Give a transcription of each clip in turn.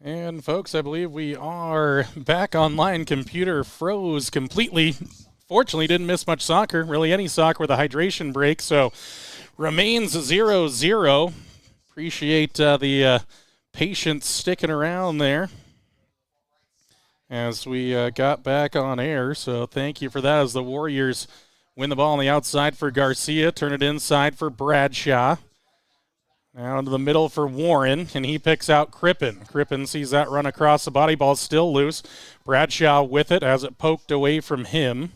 And folks, I believe we are back online. Computer froze completely. Fortunately, didn't miss much soccer, really any soccer with a hydration break, so remains 0-0. Appreciate the patience sticking around there as we got back on air, so thank you for that as the Warriors win the ball on the outside for Garcia, turn it inside for Bradshaw. Now into the middle for Warren, and he picks out Crippen. Crippen sees that run across the body, ball still loose. Bradshaw with it as it poked away from him.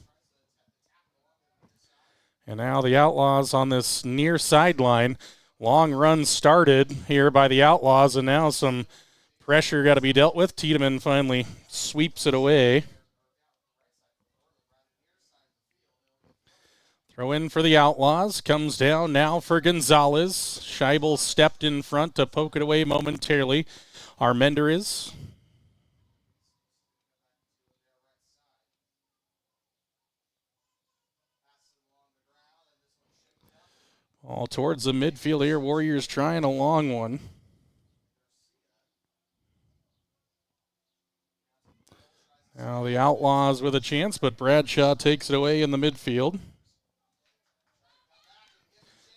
And now the Outlaws on this near sideline. Long run started here by the Outlaws, and now some pressure got to be dealt with. Tiedemann finally sweeps it away. Throw in for the Outlaws. Comes down now for Gonzalez. Scheibel stepped in front to poke it away momentarily. Armendariz. All towards the midfield here. Warriors trying a long one. Now the Outlaws with a chance, but Bradshaw takes it away in the midfield.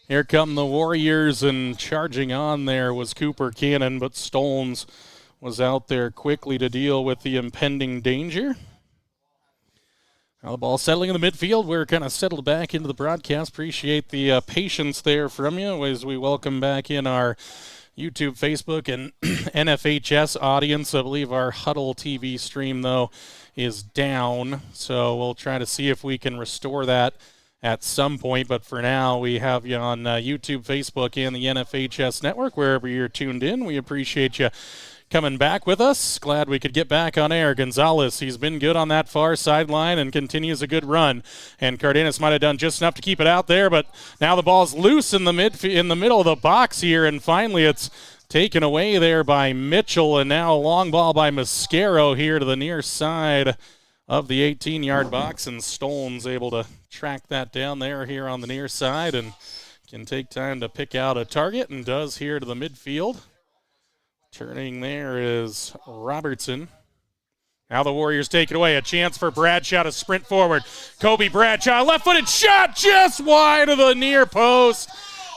Here come the Warriors, and charging on there was Cooper Cannon, but Stolnes was out there quickly to deal with the impending danger. Now the ball settling in the midfield. We're kind of settled back into the broadcast. Appreciate the patience there from you as we welcome back in our YouTube, Facebook, and NFHS audience. I believe our Huddle TV stream, though, is down, so we'll try to see if we can restore that at some point, but for now we have you on YouTube, Facebook, and the NFHS network. Wherever you're tuned in, we appreciate you coming back with us. Glad we could get back on air. Gonzalez, he's been good on that far sideline and continues a good run, and Cardenas might have done just enough to keep it out there, but now the ball's loose in the middle of the box here, and finally it's taken away there by Mitchell, and now a long ball by Mascaro here to the near side of the 18-yard box, and Stolnes able to track that down there here on the near side and can take time to pick out a target, and does here to the midfield. Turning there is Robertson. Now the Warriors take it away. A chance for Bradshaw to sprint forward. Kobe Bradshaw, left-footed shot just wide of the near post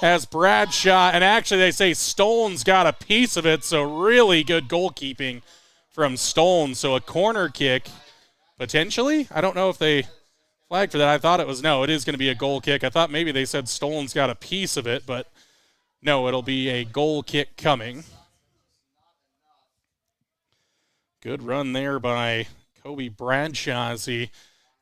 as Bradshaw, and actually they say Stolnes got a piece of it, so really good goalkeeping from Stolnes. So a corner kick potentially. I don't know if they flagged for that. I thought it was no. It is going to be a goal kick. I thought maybe they said Stolnes got a piece of it, but no, it'll be a goal kick coming. Good run there by Kobe Bradshaw as he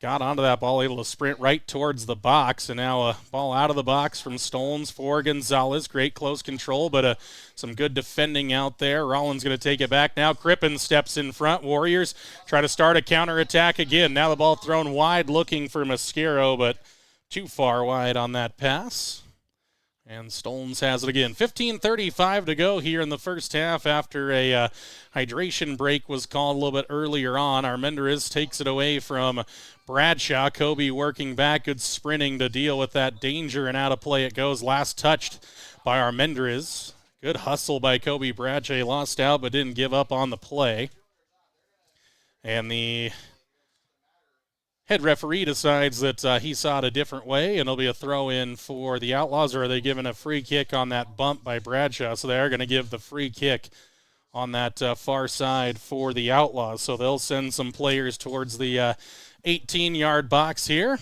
got onto that ball, able to sprint right towards the box, and now a ball out of the box from Stolnes for Gonzalez. Great close control, but some good defending out there. Rawlins going to take it back now. Crippen steps in front. Warriors try to start a counterattack again. Now the ball thrown wide looking for Mascaro, but too far wide on that pass. And Stolnes has it again. 15:35 to go here in the first half after a hydration break was called a little bit earlier on. Armendariz takes it away from Bradshaw. Kobe working back, good sprinting to deal with that danger, and out of play it goes. Last touched by Armendariz. Good hustle by Kobe Bradshaw. Lost out but didn't give up on the play. And the head referee decides that he saw it a different way, and it'll be a throw-in for the Outlaws, or are they giving a free kick on that bump by Bradshaw? So they are going to give the free kick on that far side for the Outlaws. So they'll send some players towards the 18-yard box here.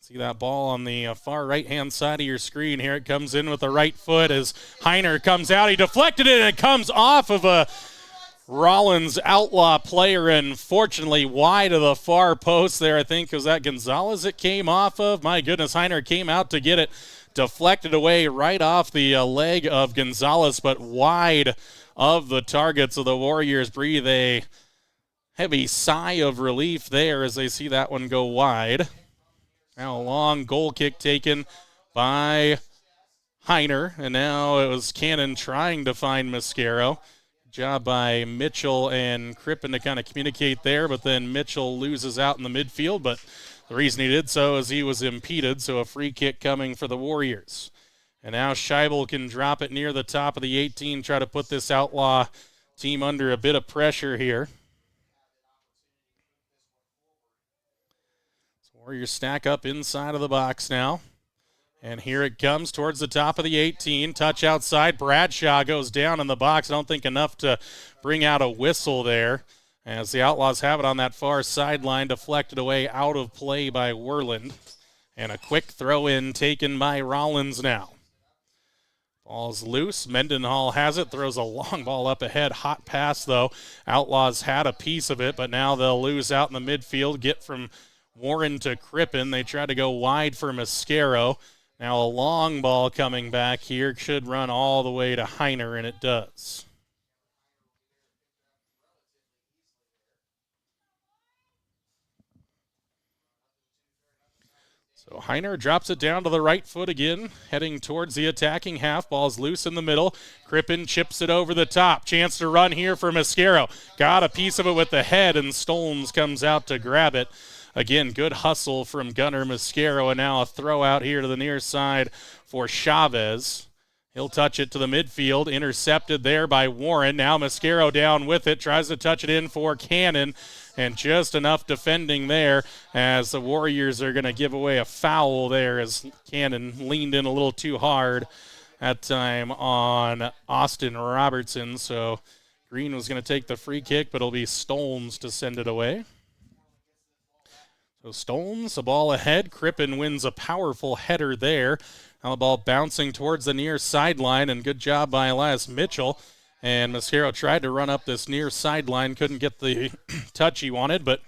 See that ball on the far right-hand side of your screen here. It comes in with the right foot as Heiner comes out. He deflected it, and it comes off of a Rawlins Outlaw player, and fortunately wide of the far post there, I think. Was that Gonzalez it came off of? My goodness, Heiner came out to get it. Deflected away right off the leg of Gonzalez, but wide of the target. So the Warriors breathe a heavy sigh of relief there as they see that one go wide. Now a long goal kick taken by Heiner, and now it was Cannon trying to find Mascaro. Job by Mitchell and Crippen to kind of communicate there, but then Mitchell loses out in the midfield, but The reason he did so is he was impeded, so a free kick coming for the Warriors. And now Scheibel can drop it near the top of the 18, try to put this Outlaw team under a bit of pressure here. So Warriors stack up inside of the box now. And here it comes towards the top of the 18. Touch outside. Bradshaw goes down in the box. I don't think enough to bring out a whistle there, as the Outlaws have it on that far sideline, deflected away out of play by Worland. And a quick throw in taken by Rawlins now. Ball's loose. Mendenhall has it, throws a long ball up ahead. Hot pass, though. Outlaws had a piece of it, but now they'll lose out in the midfield. Get from Warren to Crippen. They try to go wide for Mascaro. Now a long ball coming back here. Should run all the way to Heiner, and it does. So Heiner drops it down to the right foot again, heading towards the attacking half. Ball's loose in the middle. Crippen chips it over the top. Chance to run here for Mascaro. Got a piece of it with the head, and Stolnes comes out to grab it. Again, good hustle from Gunnar Mascaro, and now a throw out here to the near side for Chavez. He'll touch it to the midfield, intercepted there by Warren. Now Mascaro down with it, tries to touch it in for Cannon, and just enough defending there as the Warriors are going to give away a foul there as Cannon leaned in a little too hard that time on Austin Robertson. So Green was going to take the free kick, but it'll be Stolnes to send it away. So Stolnes, the ball ahead. Crippen wins a powerful header there. Now the ball bouncing towards the near sideline, and good job by Elias Mitchell. And Mascaro tried to run up this near sideline, couldn't get the touch he wanted, but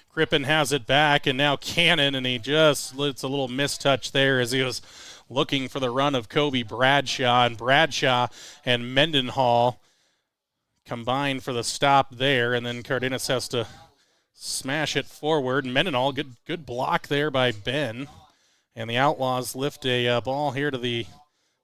Crippen has it back, and now Cannon, and it's a little mistouch there as he was looking for the run of Kobe Bradshaw, and Bradshaw and Mendenhall combined for the stop there, and then Cardenas has to smash it forward. Mendenhall, good block there by Ben. And the Outlaws lift a ball here to the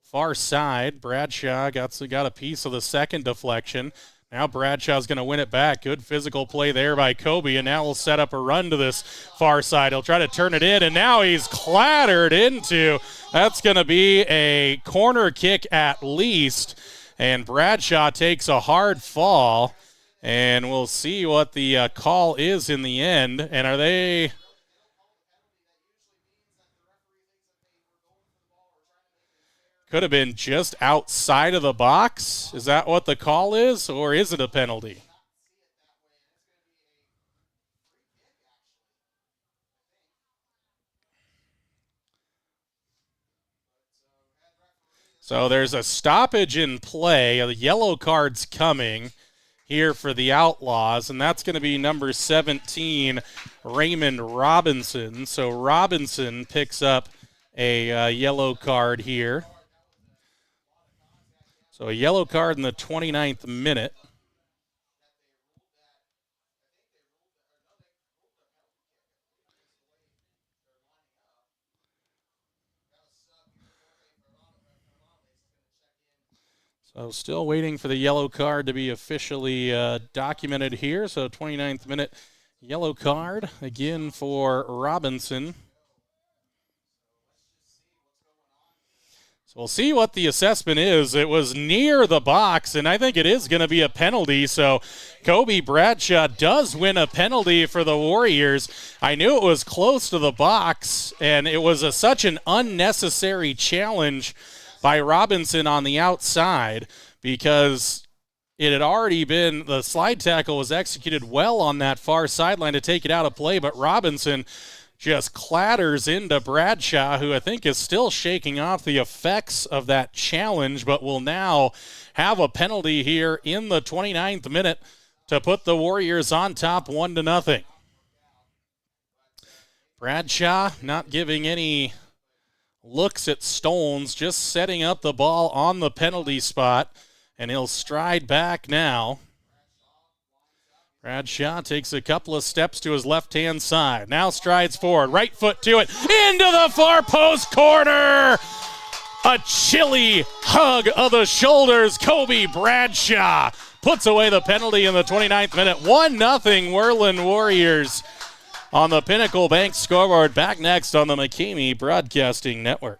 far side. Bradshaw got a piece of the second deflection. Now Bradshaw's going to win it back. Good physical play there by Kobe, and now we'll set up a run to this far side. He'll try to turn it in, and now he's clattered into. That's going to be a corner kick at least, and Bradshaw takes a hard fall. And we'll see what the call is in the end. And are they... Could have been just outside of the box. Is that what the call is, or is it a penalty? So there's a stoppage in play. The yellow card's coming here for the Outlaws, and that's going to be number 17, Raymond Robinson. So Robinson picks up a yellow card here. So a yellow card in the 29th minute. So still waiting for the yellow card to be officially documented here. So 29th minute yellow card again for Robinson. So we'll see what the assessment is. It was near the box, and I think it is going to be a penalty. So Kobe Bradshaw does win a penalty for the Warriors. I knew it was close to the box, and it was such an unnecessary challenge by Robinson on the outside, because it had already been, the slide tackle was executed well on that far sideline to take it out of play, but Robinson just clatters into Bradshaw, who I think is still shaking off the effects of that challenge, but will now have a penalty here in the 29th minute to put the Warriors on top 1-0. Bradshaw not giving any looks at Stolnes, just setting up the ball on the penalty spot, and he'll stride back now. Bradshaw takes a couple of steps to his left-hand side. Now strides forward, right foot to it, into the far post corner. A chilly hug of the shoulders. Kobe Bradshaw puts away the penalty in the 29th minute. 1-0 Worland Warriors on the Pinnacle Bank scoreboard. Back next on the McCamey Broadcasting Network.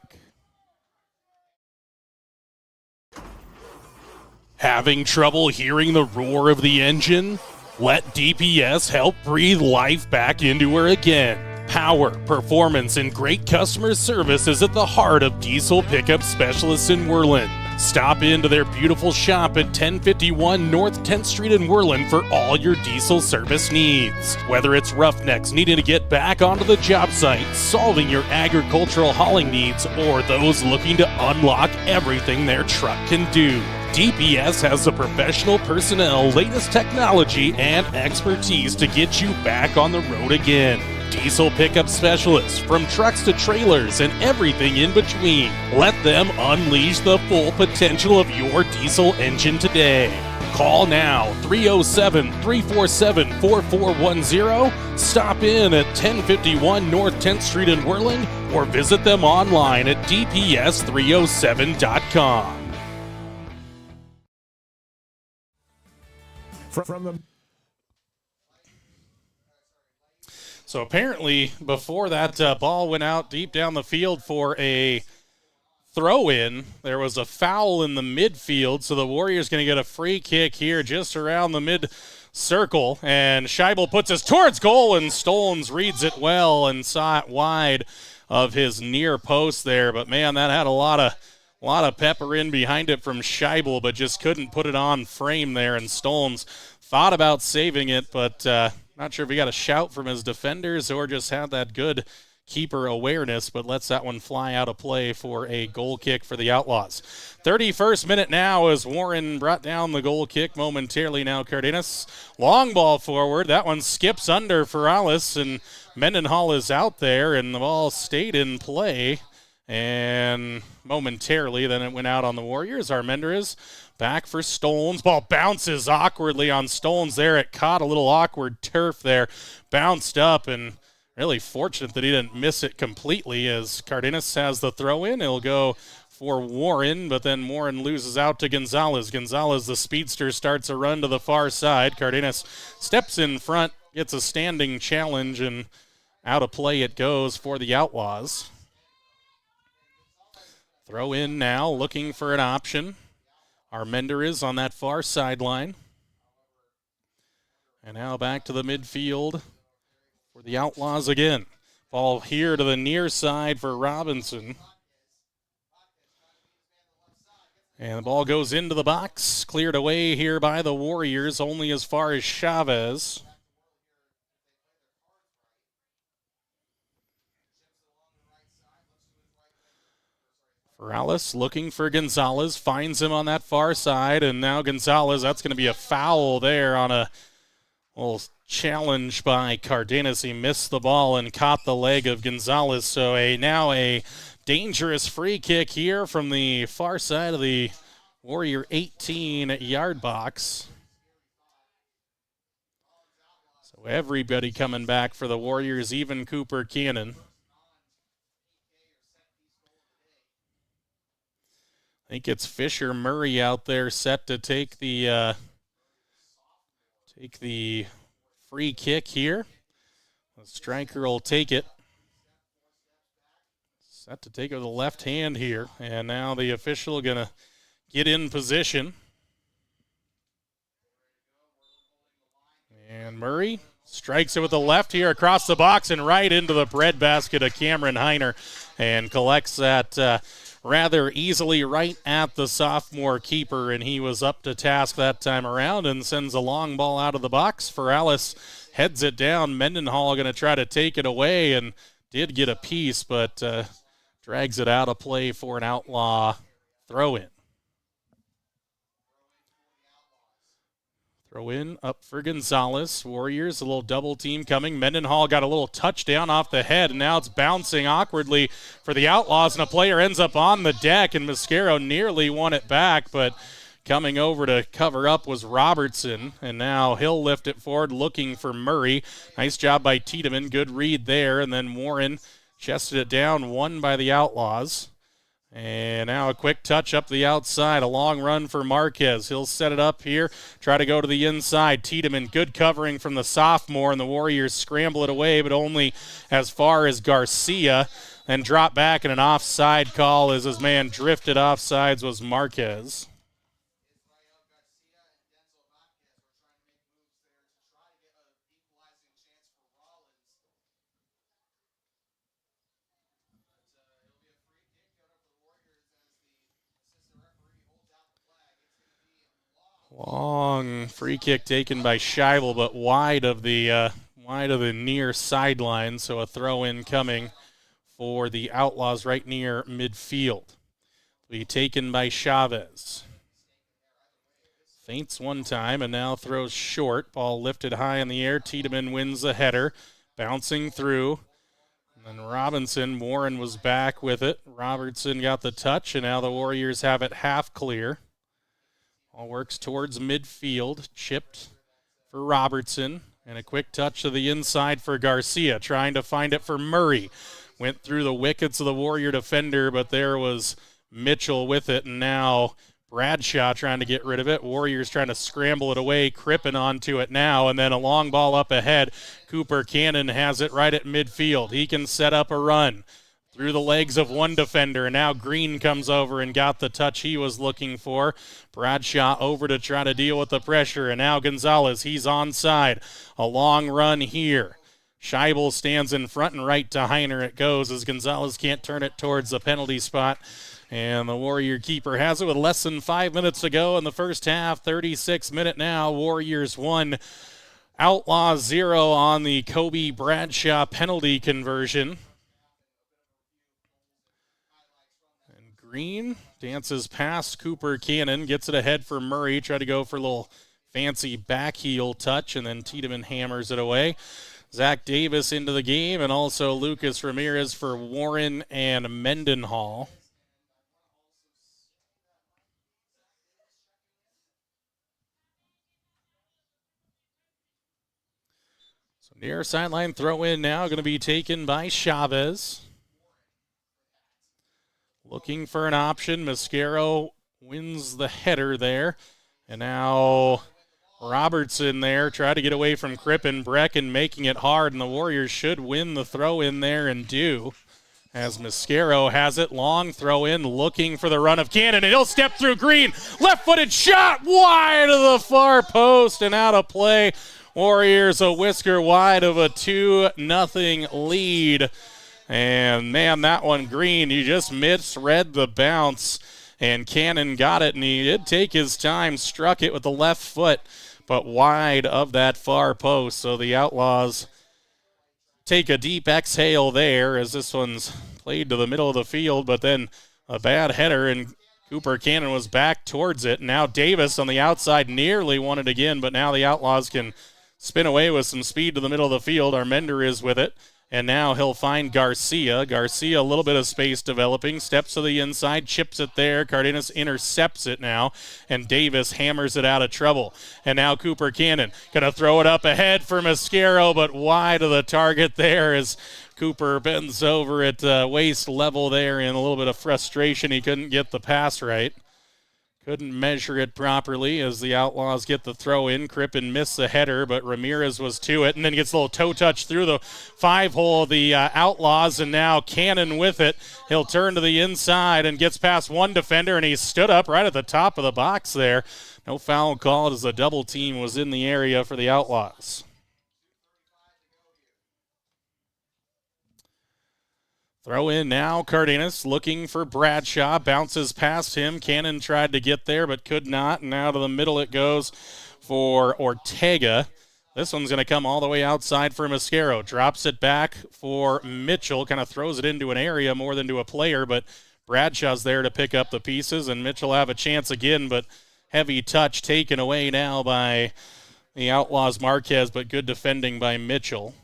Having trouble hearing the roar of the engine? Let DPS help breathe life back into her again. Power, performance, and great customer service is at the heart of diesel pickup specialists in Worland. Stop into their beautiful shop at 1051 North 10th Street in Worland for all your diesel service needs. Whether it's roughnecks needing to get back onto the job site, solving your agricultural hauling needs, or those looking to unlock everything their truck can do, DPS has the professional personnel, latest technology, and expertise to get you back on the road again. Diesel pickup specialists, from trucks to trailers and everything in between. Let them unleash the full potential of your diesel engine today. Call now, 307-347-4410. Stop in at 1051 North 10th Street in Worland, or visit them online at dps307.com. So apparently, before that ball went out deep down the field for a throw-in, there was a foul in the midfield, so the Warriors going to get a free kick here just around the mid-circle, and Scheibel puts us towards goal, and Stolens reads it well and saw it wide of his near post there, but man, that had a lot of pepper in behind it from Scheibel, but just couldn't put it on frame there, and Stolens thought about saving it, but not sure if he got a shout from his defenders or just had that good keeper awareness, but lets that one fly out of play for a goal kick for the Outlaws. 31st minute now as Warren brought down the goal kick momentarily now. Cardenas, long ball forward. That one skips under for Alice, and Mendenhall is out there, and the ball stayed in play. And momentarily, then it went out on the Warriors. Armendariz back for Stolens. Ball bounces awkwardly on Stolens there. It caught a little awkward turf there. Bounced up, and really fortunate that he didn't miss it completely as Cardenas has the throw-in. It'll go for Warren, but then Warren loses out to Gonzalez. Gonzalez, the speedster, starts a run to the far side. Cardenas steps in front, gets a standing challenge, and out of play it goes for the Outlaws. Throw in now, looking for an option. Armendariz on that far sideline. And now back to the midfield for the Outlaws again. Ball here to the near side for Robinson. And the ball goes into the box. Cleared away here by the Warriors, only as far as Chavez. Morales looking for Gonzalez, finds him on that far side, and now Gonzalez, that's going to be a foul there on a little challenge by Cardenas. He missed the ball and caught the leg of Gonzalez, so now a dangerous free kick here from the far side of the Warrior 18-yard box. So everybody coming back for the Warriors, even Cooper Cannon. I think it's Fisher Murray out there set to take the free kick here. The striker will take it. Set to take it with the left hand here. And now the official going to get in position. And Murray strikes it with the left here across the box and right into the breadbasket of Cameron Heiner, and collects that rather easily right at the sophomore keeper, and he was up to task that time around and sends a long ball out of the box. Ferralis heads it down. Mendenhall going to try to take it away and did get a piece, but drags it out of play for an Outlaw throw-in. Throw in up for Gonzalez. Warriors, a little double team coming. Mendenhall got a little touchdown off the head, and now it's bouncing awkwardly for the Outlaws, and a player ends up on the deck, and Mascaro nearly won it back, but coming over to cover up was Robertson, and now he'll lift it forward looking for Murray. Nice job by Tiedemann. Good read there, and then Warren chested it down, won by the Outlaws. And now a quick touch up the outside, a long run for Marquez. He'll set it up here, try to go to the inside. Tiedemann, good covering from the sophomore, and the Warriors scramble it away, but only as far as Garcia. Then drop back, and an offside call as his man drifted offsides was Marquez. Long free kick taken by Scheibel, but wide of the near sideline, so a throw-in coming for the Outlaws right near midfield. Be taken by Chavez. Feints one time and now throws short. Ball lifted high in the air. Tiedemann wins the header, bouncing through. And then Robinson, Warren was back with it. Robertson got the touch, and now the Warriors have it half clear. All works towards midfield. Chipped for Robertson. And a quick touch to the inside for Garcia, trying to find it for Murray. Went through the wickets of the Warrior defender, but there was Mitchell with it. And now Bradshaw trying to get rid of it. Warriors trying to scramble it away. Crippen onto it now. And then a long ball up ahead. Cooper Cannon has it right at midfield. He can set up a run through the legs of one defender, and now Green comes over and got the touch he was looking for. Bradshaw over to try to deal with the pressure, and now Gonzalez, he's onside. A long run here. Scheibel stands in front, and right to Heiner it goes as Gonzalez can't turn it towards the penalty spot. And the Warrior keeper has it with less than 5 minutes to go in the first half. 36 minute now. Warriors 1, Outlaws 0 on the Kobe Bradshaw penalty conversion. Green dances past Cooper Cannon, gets it ahead for Murray, try to go for a little fancy back heel touch, and then Tiedemann hammers it away. Zach Davis into the game, and also Lucas Ramirez for Warren and Mendenhall. So near sideline throw in now, going to be taken by Chavez. Looking for an option. Mascaro wins the header there. And now Robertson there. Try to get away from Crippen. Brecken making it hard, and the Warriors should win the throw in there and do. As Mascaro has it. Long throw in. Looking for the run of Cannon. And he'll step through Green. Left-footed shot wide of the far post and out of play. Warriors a whisker wide of a 2-0 lead. And, man, that one, Green, he just misread the bounce, and Cannon got it, and he did take his time, struck it with the left foot, but wide of that far post. So the Outlaws take a deep exhale there as this one's played to the middle of the field, but then a bad header, and Cooper Cannon was back towards it. Now Davis on the outside nearly won it again, but now the Outlaws can spin away with some speed to the middle of the field. Armender is with it. And now he'll find Garcia. Garcia, a little bit of space developing. Steps to the inside, chips it there. Cardenas intercepts it now. And Davis hammers it out of trouble. And now Cooper Cannon going to throw it up ahead for Mascaro, but wide of the target there as Cooper bends over at waist level there in a little bit of frustration. He couldn't get the pass right. Couldn't measure it properly as the Outlaws get the throw in. Crippen missed the header, but Ramirez was to it, and then gets a little toe touch through the 5-hole of the Outlaws, and now Cannon with it. He'll turn to the inside and gets past one defender, and he stood up right at the top of the box there. No foul called as the double team was in the area for the Outlaws. Throw in now, Cardenas looking for Bradshaw, bounces past him. Cannon tried to get there but could not, and now to the middle it goes for Ortega. This one's going to come all the way outside for Mascaro. Drops it back for Mitchell, kind of throws it into an area more than to a player, but Bradshaw's there to pick up the pieces, and Mitchell have a chance again, but heavy touch taken away now by the Outlaws Marquez, but good defending by Mitchell.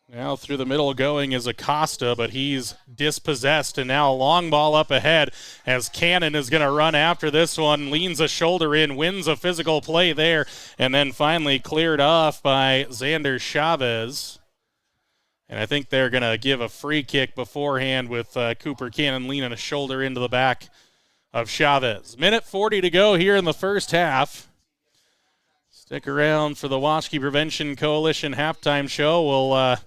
Now through the middle going is Acosta, but he's dispossessed, and now a long ball up ahead as Cannon is going to run after this one, leans a shoulder in, wins a physical play there, and then finally cleared off by Xander Chavez. And I think they're going to give a free kick beforehand with Cooper Cannon leaning a shoulder into the back of Chavez. Minute 40 to go here in the first half. Stick around for the Waukee Prevention Coalition halftime show.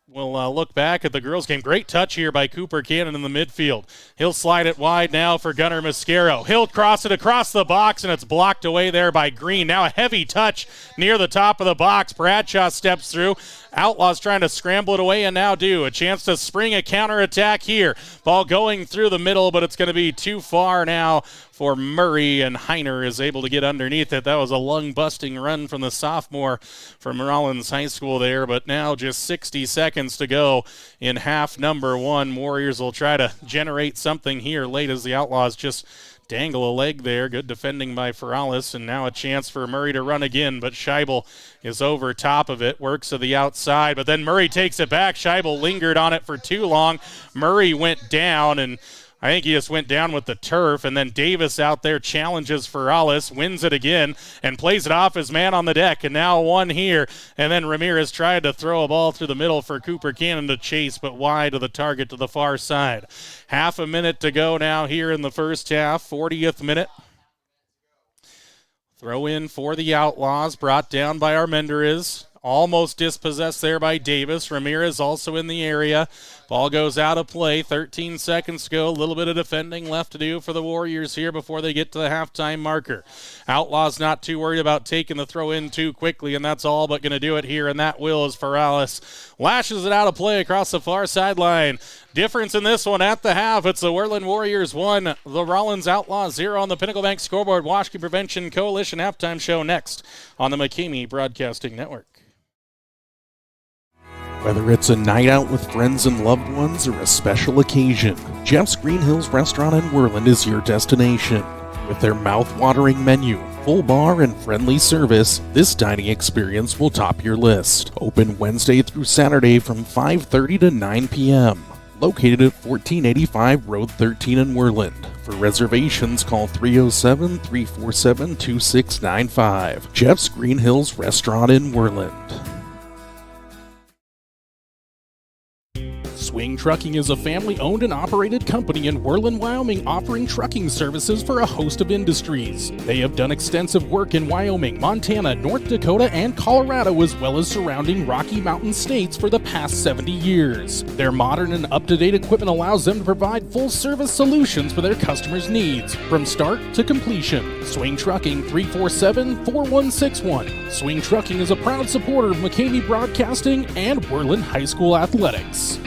We'll look back at the girls' game. Great touch here by Cooper Cannon in the midfield. He'll slide it wide now for Gunnar Mascaro. He'll cross it across the box, and it's blocked away there by Green. Now a heavy touch near the top of the box. Bradshaw steps through. Outlaws trying to scramble it away and now do. A chance to spring a counterattack here. Ball going through the middle, but it's going to be too far now for Murray, and Heiner is able to get underneath it. That was a lung-busting run from the sophomore from Rawlins High School there, but now just 60 seconds to go in half number one. Warriors will try to generate something here late as the Outlaws just dangle a leg there. Good defending by Ferralis, and now a chance for Murray to run again, but Scheibel is over top of it, works to the outside, but then Murray takes it back. Scheibel lingered on it for too long. Murray went down, and I think he just went down with the turf, and then Davis out there challenges Ferralis, wins it again, and plays it off his man on the deck, and now one here, and then Ramirez tried to throw a ball through the middle for Cooper Cannon to chase, but wide of the target to the far side. Half a minute to go now here in the first half, 40th minute. Throw in for the Outlaws, brought down by Armendariz. Almost dispossessed there by Davis. Ramirez also in the area. Ball goes out of play. 13 seconds to go. A little bit of defending left to do for the Warriors here before they get to the halftime marker. Outlaws not too worried about taking the throw in too quickly, and that's all but going to do it here, and that will as Ferralis lashes it out of play across the far sideline. Difference in this one at the half. It's the Worland Warriors 1, the Rawlins Outlaws 0 on the Pinnacle Bank scoreboard. Waukee Prevention Coalition halftime show next on the McCamey Broadcasting Network. Whether it's a night out with friends and loved ones or a special occasion, Jeff's Green Hills Restaurant in Worland is your destination. With their mouth-watering menu, full bar, and friendly service, this dining experience will top your list. Open Wednesday through Saturday from 5:30 to 9 p.m. Located at 1485 Road 13 in Worland. For reservations, call 307-347-2695. Jeff's Green Hills Restaurant in Worland. Swing Trucking is a family-owned and operated company in Worland, Wyoming, offering trucking services for a host of industries. They have done extensive work in Wyoming, Montana, North Dakota, and Colorado, as well as surrounding Rocky Mountain states for the past 70 years. Their modern and up-to-date equipment allows them to provide full-service solutions for their customers' needs, from start to completion. Swing Trucking, 347-4161. Swing Trucking is a proud supporter of McCamey Broadcasting and Worland High School Athletics.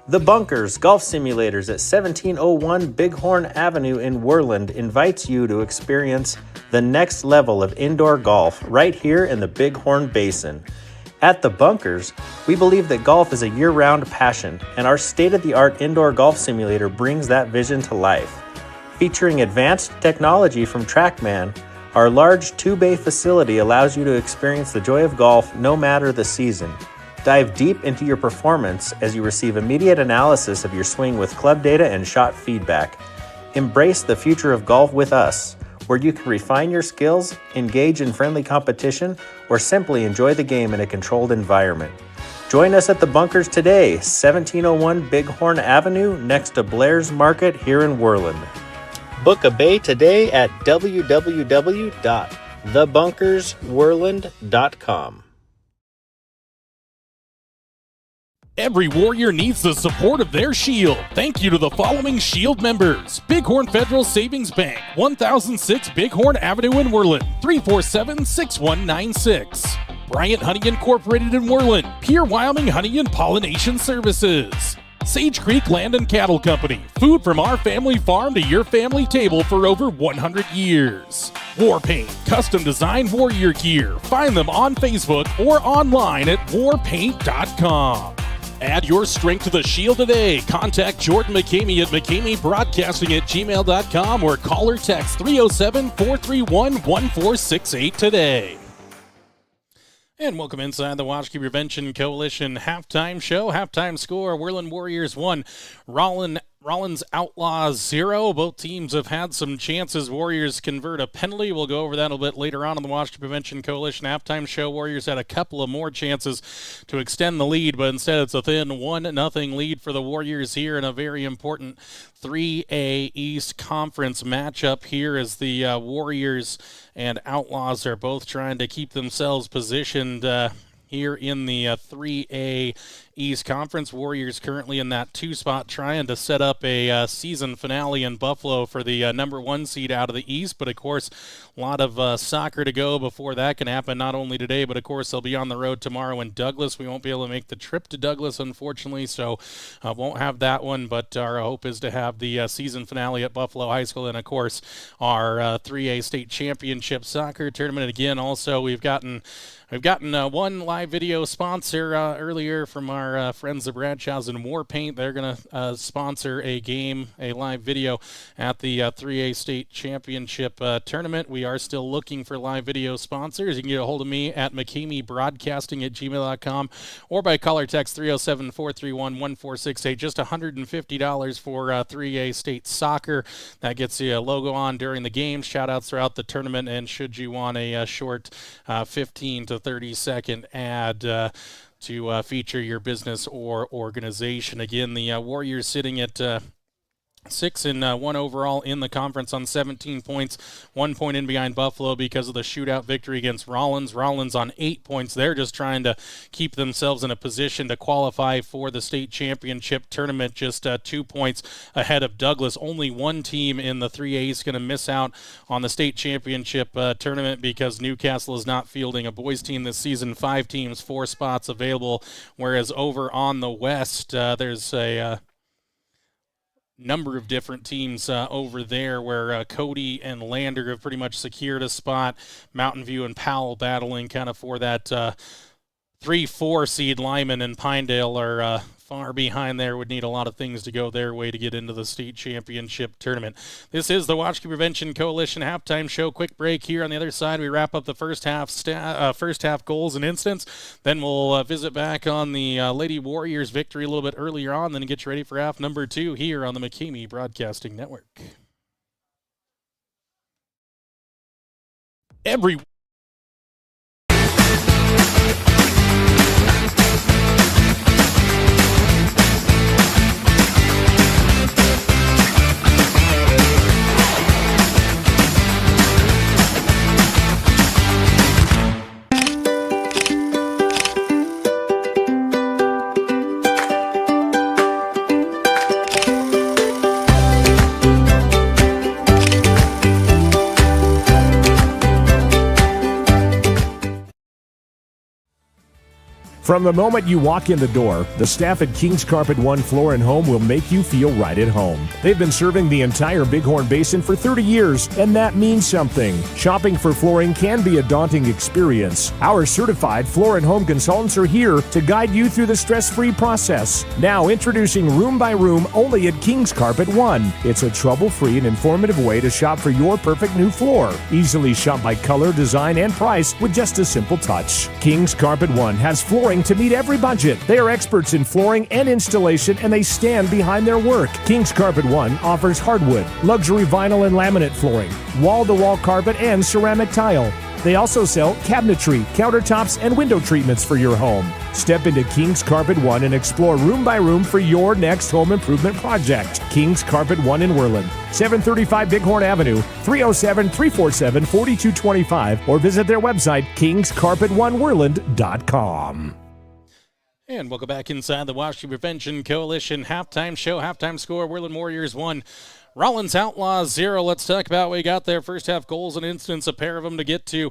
The Bunkers Golf Simulators at 1701 Bighorn Avenue in Worland invites you to experience the next level of indoor golf right here in the Bighorn Basin. At The Bunkers, we believe that golf is a year-round passion, and our state-of-the-art indoor golf simulator brings that vision to life. Featuring advanced technology from TrackMan, our large two-bay facility allows you to experience the joy of golf no matter the season. Dive deep into your performance as you receive immediate analysis of your swing with club data and shot feedback. Embrace the future of golf with us, where you can refine your skills, engage in friendly competition, or simply enjoy the game in a controlled environment. Join us at The Bunkers today, 1701 Bighorn Avenue, next to Blair's Market here in Worland. Book a bay today at www.thebunkersworland.com. Every Warrior needs the support of their Shield. Thank you to the following Shield members: Bighorn Federal Savings Bank, 1006 Bighorn Avenue in Worland, 347-6196. Bryant Honey Incorporated in Worland, Pure Wyoming Honey and Pollination Services. Sage Creek Land and Cattle Company, food from our family farm to your family table for over 100 years. War Paint, custom designed warrior gear. Find them on Facebook or online at warpaint.com. Add your strength to the Shield today. Contact Jordan McCamey at McCameyBroadcasting@gmail.com or call or text 307-431-1468 today. And welcome inside the Waukee Prevention Coalition halftime show. Halftime score: Worland Warriors 1, Rawlins Rawlins Outlaws 0. Both teams have had some chances. Warriors convert a penalty. We'll go over that a little bit later on in the Washington Prevention Coalition halftime show. Warriors had a couple of more chances to extend the lead, but instead it's a thin 1-0 lead for the Warriors here in a very important 3A East Conference matchup here as the Warriors and Outlaws are both trying to keep themselves positioned here in the 3A East Conference. Warriors currently in that 2 spot trying to set up a season finale in Buffalo for the number 1 seed out of the East. But, of course, a lot of soccer to go before that can happen, not only today, but, of course, they'll be on the road tomorrow in Douglas. We won't be able to make the trip to Douglas, unfortunately, so won't have that one. But our hope is to have the season finale at Buffalo High School and, of course, our 3A state championship soccer tournament. Again, also, we've gotten one live video sponsor earlier from our friends of Bradshaws and Warpaint. They're going to sponsor a game, a live video at the 3A State Championship tournament. We are still looking for live video sponsors. You can get a hold of me at mckamebroadcasting@gmail.com or by call or text 307-431-1468. Just $150 for 3A State Soccer. That gets you a logo on during the game, shout-outs throughout the tournament, and should you want a short 15 to 30-second ad to feature your business or organization. Again, the Warriors sitting at 6-1 overall in the conference on 17 points, 1 point in behind Buffalo because of the shootout victory against Rawlins. Rawlins on 8 points. They're just trying to keep themselves in a position to qualify for the state championship tournament, just 2 points ahead of Douglas. Only one team in the 3A is going to miss out on the state championship tournament because Newcastle is not fielding a boys team this season. 5 teams, 4 spots available, whereas over on the West, there's a number of different teams over there where Cody and Lander have pretty much secured a spot. Mountain View and Powell battling kind of for that 3-4 seed. Lyman and Pinedale are far behind there, would need a lot of things to go their way to get into the state championship tournament. This is the Watchkey Prevention Coalition halftime show. Quick break here. On the other side, we wrap up the first half goals and instance. Then we'll visit back on the Lady Warriors victory a little bit earlier on, then get you ready for half number 2 here on the McKamey Broadcasting Network. From the moment you walk in the door, the staff at King's Carpet One Floor and Home will make you feel right at home. They've been serving the entire Bighorn Basin for 30 years, and that means something. Shopping for flooring can be a daunting experience. Our certified floor and home consultants are here to guide you through the stress-free process. Now introducing Room by Room only at King's Carpet One. It's a trouble-free and informative way to shop for your perfect new floor. Easily shop by color, design, and price with just a simple touch. King's Carpet One has flooring to meet every budget. They are experts in flooring and installation, and they stand behind their work. King's Carpet One offers hardwood, luxury vinyl and laminate flooring, wall-to-wall carpet, and ceramic tile. They also sell cabinetry, countertops, and window treatments for your home. Step into King's Carpet One and explore room by room for your next home improvement project. King's Carpet One in Worland, 735 Bighorn Avenue, 307-347-4225, or visit their website, kingscarpetoneworland.com. And welcome back inside the Washington Prevention Coalition halftime show. Halftime score, Worland Warriors 1, Rawlins Outlaws 0. Let's talk about what we got there. First half goals and instance, a pair of them to get to.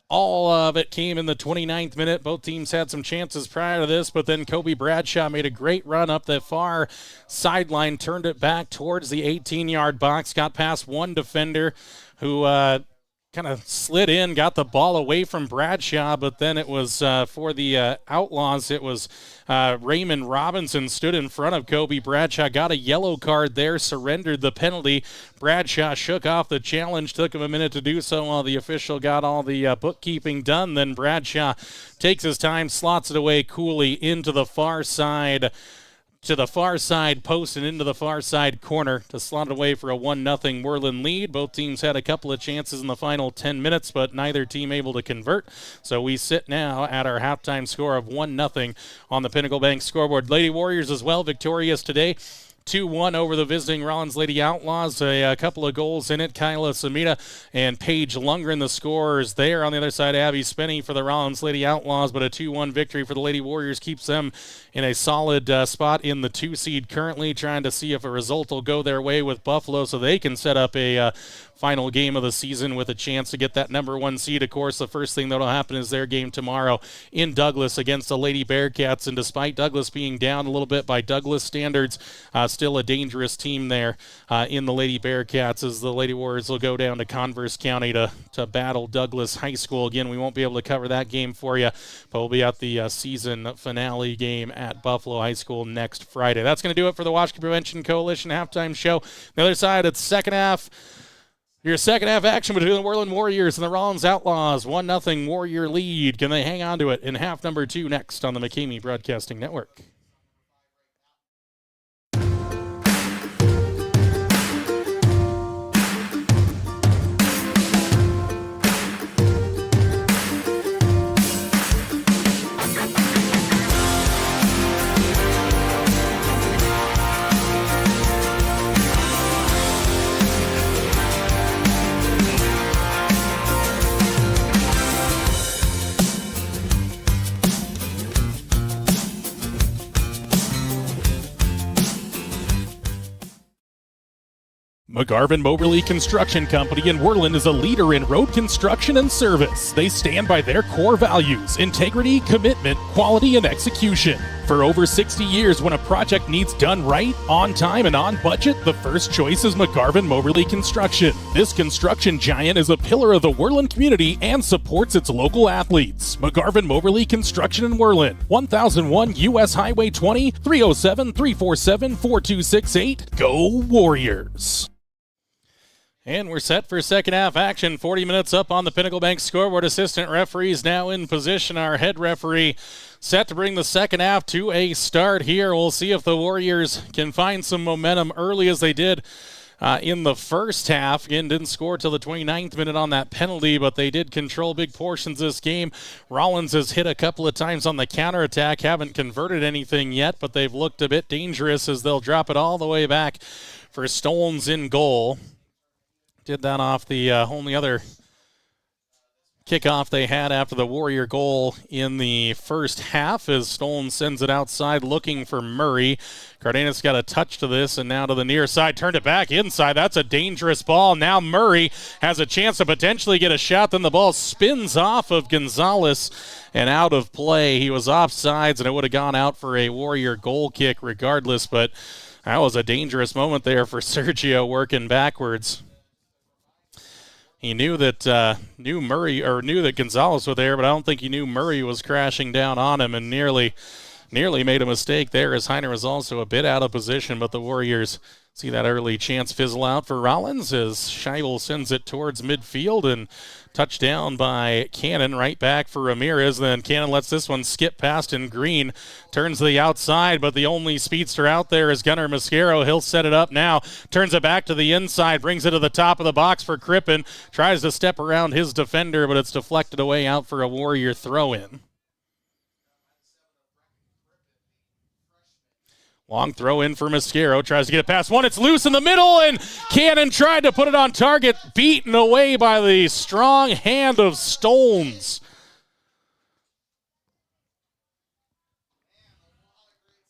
All of it came in the 29th minute. Both teams had some chances prior to this, but then Kobe Bradshaw made a great run up the far sideline, turned it back towards the 18-yard box, got past one defender who kind of slid in, got the ball away from Bradshaw, but then it was for the Outlaws. It was Raymond Robinson stood in front of Kobe Bradshaw, got a yellow card there, surrendered the penalty. Bradshaw shook off the challenge, took him a minute to do so while the official got all the bookkeeping done. Then Bradshaw takes his time, slots it away coolly into the far side to the far side post and into the far side corner to slot it away for a 1-0 Worland lead. Both teams had a couple of chances in the final 10 minutes, but neither team able to convert. So we sit now at our halftime score of 1-0 on the Pinnacle Bank scoreboard. Lady Warriors as well, victorious today. 2-1 over the visiting Rawlins Lady Outlaws. A couple of goals in it. Kyla Samita and Paige Lundgren, the scorers there. On the other side, Abby Spenny for the Rawlins Lady Outlaws, but a 2-1 victory for the Lady Warriors keeps them in a solid spot in the 2 seed currently, trying to see if a result will go their way with Buffalo so they can set up a final game of the season with a chance to get that number 1 seed. Of course, the first thing that will happen is their game tomorrow in Douglas against the Lady Bearcats, and despite Douglas being down a little bit by Douglas standards, still a dangerous team there in the Lady Bearcats, as the Lady Warriors will go down to Converse County to battle Douglas High School. Again, we won't be able to cover that game for you, but we'll be at the season finale game at Buffalo High School next Friday. That's going to do it for the Washington Prevention Coalition halftime show. The other side, it's second half. Your second half action between the Worland Warriors and the Rawlins Outlaws. 1-0 Warrior lead. Can they hang on to it in half number 2 next on the McCamey Broadcasting Network? McGarvin Moberly Construction Company in Worland is a leader in road construction and service. They stand by their core values: integrity, commitment, quality, and execution. For over 60 years, when a project needs done right, on time, and on budget, the first choice is McGarvin Moberly Construction. This construction giant is a pillar of the Worland community and supports its local athletes. McGarvin Moberly Construction in Worland, 1001 U.S. Highway 20, 307-347-4268. Go Warriors! And we're set for second half action. 40 minutes up on the Pinnacle Bank scoreboard. Assistant referees now in position. Our head referee set to bring the second half to a start here. We'll see if the Warriors can find some momentum early as they did in the first half. Again, didn't score till the 29th minute on that penalty, but they did control big portions of this game. Rawlins has hit a couple of times on the counterattack, haven't converted anything yet, but they've looked a bit dangerous as they'll drop it all the way back for Stones in goal. Did that off the only other kickoff they had after the Warrior goal in the first half, as Stolen sends it outside looking for Murray. Cardenas got a touch to this, and now to the near side, turned it back inside. That's a dangerous ball. Now Murray has a chance to potentially get a shot. Then the ball spins off of Gonzalez and out of play. He was offsides, and it would have gone out for a Warrior goal kick regardless, but that was a dangerous moment there for Sergio working backwards. He knew that knew that Gonzalez was there, but I don't think he knew Murray was crashing down on him, and nearly made a mistake there, as Heiner was also a bit out of position. But the Warriors see that early chance fizzle out for Rawlins as Scheibel sends it towards midfield, and touchdown by Cannon, right back for Ramirez. Then Cannon lets this one skip past, and Green turns to the outside, but the only speedster out there is Gunnar Mascaro. He'll set it up now, turns it back to the inside, brings it to the top of the box for Crippen, tries to step around his defender, but it's deflected away out for a Warrior throw-in. Long throw in for Mascaro, tries to get it past one. It's loose in the middle, and Cannon tried to put it on target, beaten away by the strong hand of Stones.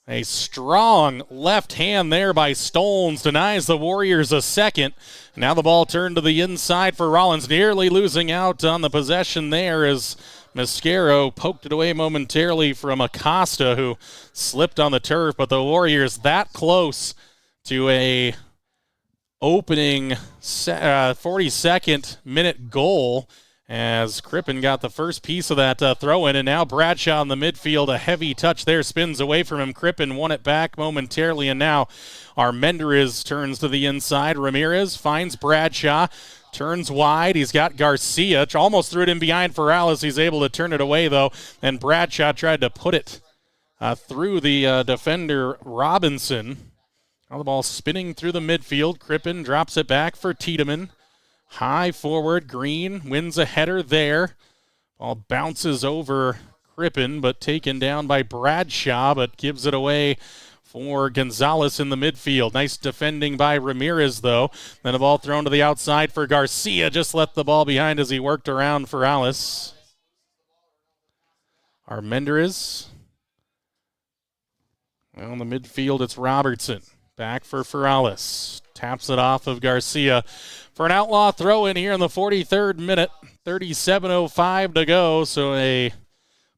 A strong left hand there by Stones denies the Warriors a second. Now the ball turned to the inside for Rawlins, nearly losing out on the possession there as Mascaro poked it away momentarily from Acosta, who slipped on the turf, but the Warriors that close to a opening 42nd minute goal, as Crippen got the first piece of that throw-in, and now Bradshaw in the midfield, a heavy touch there, spins away from him. Crippen won it back momentarily, and now Armendariz turns to the inside. Ramirez finds Bradshaw, turns wide. He's got Garcia. Almost threw it in behind for Alice. He's able to turn it away, though, and Bradshaw tried to put it through the defender Robinson. Now the ball spinning through the midfield. Crippen drops it back for Tiedemann. High forward, Green wins a header there. Ball bounces over Crippen, but taken down by Bradshaw, but gives it away for Gonzalez in the midfield. Nice defending by Ramirez, though. Then a ball thrown to the outside for Garcia. Just left the ball behind as he worked around for Alice. Armendariz. Well, in the midfield, it's Robertson. Back for Ferralis. Taps it off of Garcia for an Outlaw throw in here in the 43rd minute. 37:05 to go. So a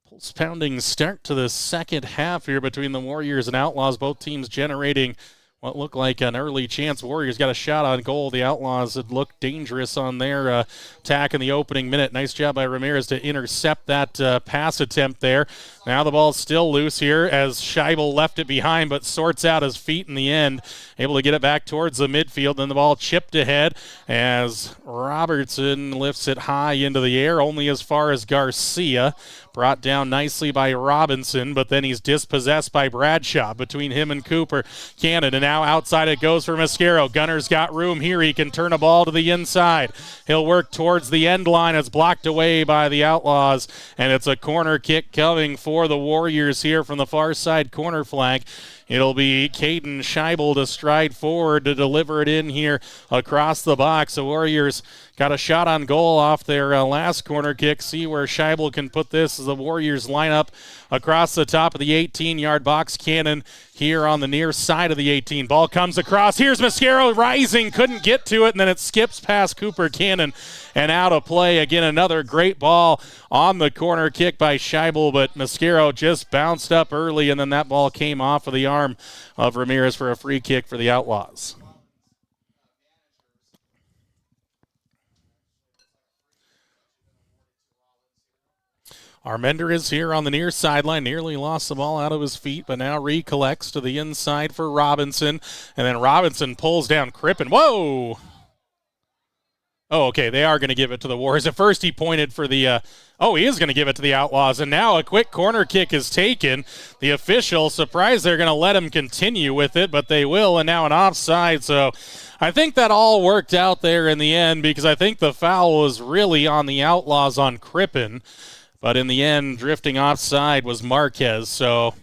pulse-pounding start to the second half here between the Warriors and Outlaws. Both teams generating what looked like an early chance. Warriors got a shot on goal. The Outlaws had looked dangerous on their attack in the opening minute. Nice job by Ramirez to intercept that pass attempt there. Now the ball's still loose here as Scheibel left it behind but sorts out his feet in the end. Able to get it back towards the midfield. Then the ball chipped ahead as Robertson lifts it high into the air, only as far as Garcia. Brought down nicely by Robinson, but then he's dispossessed by Bradshaw between him and Cooper. Cannon, and now outside it goes for Mascaro. Gunner's got room here. He can turn a ball to the inside. He'll work towards the end line. It's blocked away by the Outlaws, and it's a corner kick coming for the Warriors here from the far side corner flag. It'll be Caden Scheibel to stride forward to deliver it in here across the box. The Warriors got a shot on goal off their last corner kick. See where Scheibel can put this as the Warriors line up across the top of the 18-yard box. Cannon here on the near side of the 18. Ball comes across. Here's Mascaro rising. Couldn't get to it, and then it skips past Cooper Cannon and out of play. Again, another great ball on the corner kick by Scheibel, but Mascaro just bounced up early, and then that ball came off of the arm of Ramirez for a free kick for the Outlaws. Armendariz here on the near sideline, nearly lost the ball out of his feet, but now recollects to the inside for Robinson, and then Robinson pulls down Crippen. Whoa! Oh, okay, they are going to give it to the Warriors. At first he pointed for the, he is going to give it to the Outlaws, and now a quick corner kick is taken. The official, surprised they're going to let him continue with it, but they will, and now an offside, so I think that all worked out there in the end because I think the foul was really on the Outlaws on Crippen. But in the end, drifting offside was Marquez. So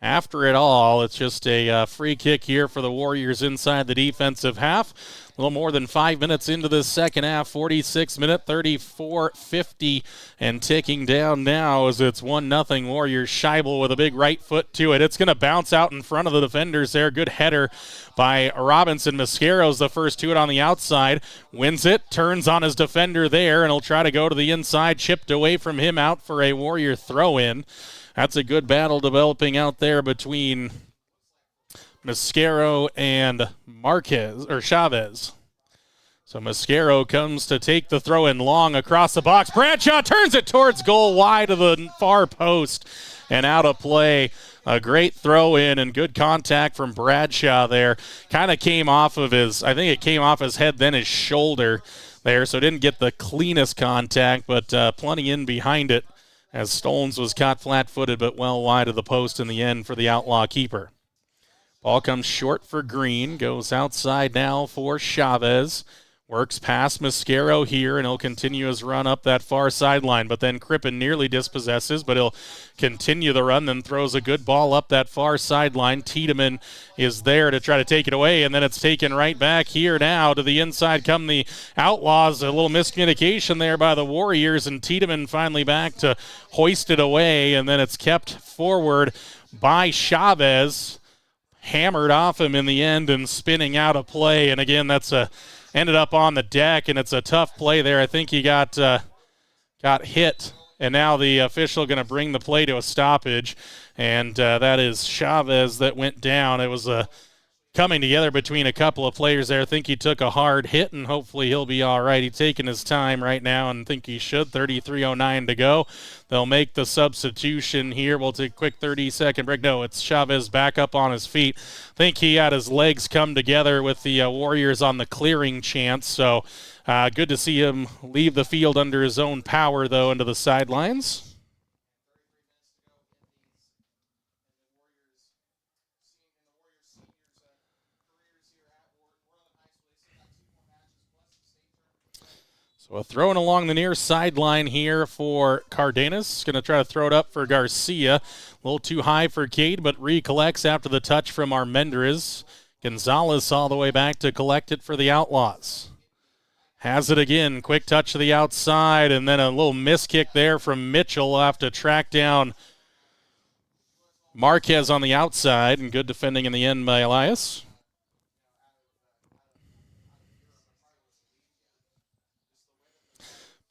after it all, it's just a free kick here for the Warriors inside the defensive half. A little more than 5 minutes into the second half, 46 minute, 34-50, and ticking down now as it's 1-0 Warriors. Scheibel with a big right foot to it. It's going to bounce out in front of the defenders there. Good header by Robinson. Mascaro's the first to it on the outside. Wins it, turns on his defender there, and he'll try to go to the inside. Chipped away from him out for a Warrior throw-in. That's a good battle developing out there between Mascaro and Chavez. So Mascaro comes to take the throw in long across the box. Bradshaw turns it towards goal wide of the far post and out of play. A great throw in and good contact from Bradshaw there. Kind of came off of his head, then his shoulder there. So didn't get the cleanest contact, but plenty in behind it as Stolens was caught flat-footed but well wide of the post in the end for the Outlaw keeper. Ball comes short for Green, goes outside now for Chavez. Works past Mascaro here, and he'll continue his run up that far sideline. But then Crippen nearly dispossesses, but he'll continue the run, then throws a good ball up that far sideline. Tiedemann is there to try to take it away, and then it's taken right back here now to the inside come the Outlaws. A little miscommunication there by the Warriors, and Tiedemann finally back to hoist it away, and then it's kept forward by Chavez. Hammered off him in the end and spinning out of play. And again, that's ended up on the deck, and it's a tough play there. I think he got hit, and now the official going to bring the play to a stoppage, and that is Chavez that went down. It was a coming together between a couple of players there. I think he took a hard hit, and hopefully he'll be all right. He's taking his time right now, and think he should. 33:09 to go. They'll make the substitution here. We'll take a quick 30-second break. No, it's Chavez back up on his feet. I think he had his legs come together with the Warriors on the clearing chance. So good to see him leave the field under his own power, though, into the sidelines. So a throw in along the near sideline here for Cardenas. Going to try to throw it up for Garcia. A little too high for Cade, but recollects after the touch from Armendariz. Gonzalez all the way back to collect it for the Outlaws. Has it again. Quick touch to the outside, and then a little miss kick there from Mitchell. Will have to track down Marquez on the outside, and good defending in the end by Elias.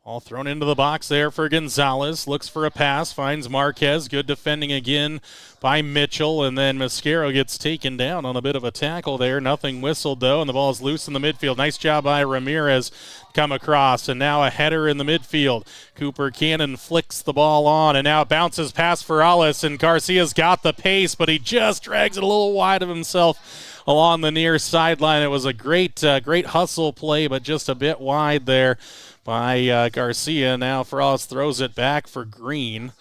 All thrown into the box there for Gonzalez. Looks for a pass, finds Marquez. Good defending again by Mitchell, and then Mascaro gets taken down on a bit of a tackle there. Nothing whistled, though, and the ball is loose in the midfield. Nice job by Ramirez come across, and now a header in the midfield. Cooper Cannon flicks the ball on, and now it bounces past Ferralis, and Garcia's got the pace, but he just drags it a little wide of himself along the near sideline. It was a great hustle play, but just a bit wide there by Garcia. Now Ferralis throws it back for Green,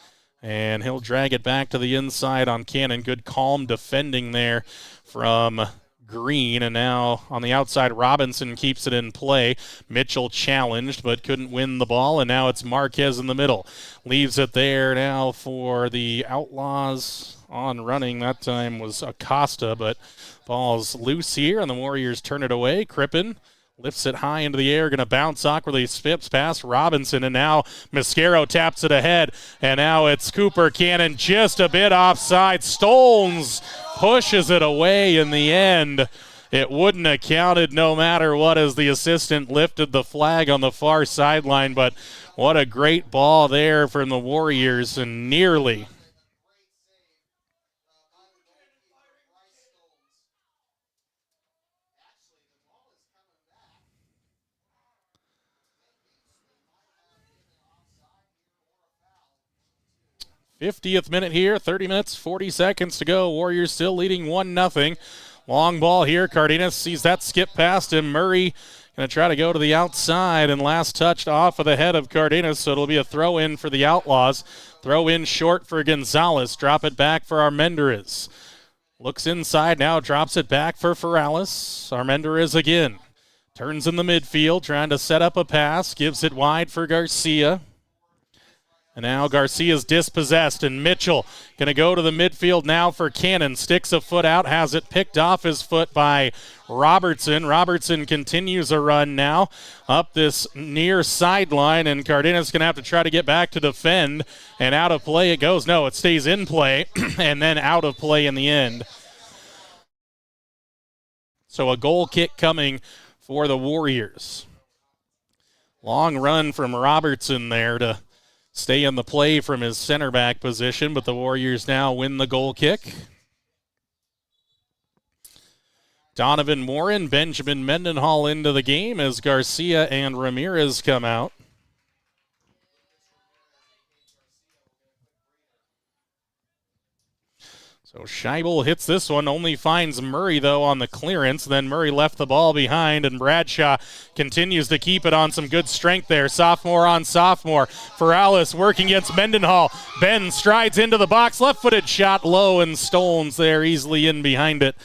and he'll drag it back to the inside on Cannon. Good calm defending there from Green, and now on the outside Robinson keeps it in play. Mitchell challenged but couldn't win the ball, and now it's Marquez in the middle. Leaves it there now for the Outlaws on running. That time was Acosta, but ball's loose here, and the Warriors turn it away. Crippen lifts it high into the air, going to bounce awkwardly, skips past Robinson, and now Mascaro taps it ahead, and now it's Cooper Cannon just a bit offside. Stolz pushes it away in the end. It wouldn't have counted no matter what as the assistant lifted the flag on the far sideline, but what a great ball there from the Warriors, and nearly. '50th minute here, 30 minutes, 40 seconds to go. Warriors still leading 1-0. Long ball here. Cardenas sees that skip past him. Murray going to try to go to the outside, and last touched off of the head of Cardenas, so it'll be a throw in for the Outlaws. Throw in short for Gonzalez. Drop it back for Armendariz. Looks inside now, drops it back for Ferralis. Armendariz again. Turns in the midfield, trying to set up a pass. Gives it wide for Garcia. And now Garcia's dispossessed, and Mitchell going to go to the midfield now for Cannon. Sticks a foot out, has it picked off his foot by Robertson. Robertson continues a run now up this near sideline, and Cardenas going to have to try to get back to defend, and out of play it goes. No, it stays in play, and then out of play in the end. So a goal kick coming for the Warriors. Long run from Robertson there to stay in the play from his center back position, but the Warriors now win the goal kick. Donovan Warren, Benjamin Mendenhall into the game as Garcia and Ramirez come out. So Scheibel hits this one, only finds Murray, though, on the clearance. Then Murray left the ball behind, and Bradshaw continues to keep it on some good strength there. Sophomore on sophomore. Ferralis working against Mendenhall. Ben strides into the box. Left-footed shot low, and Stolz there easily in behind it.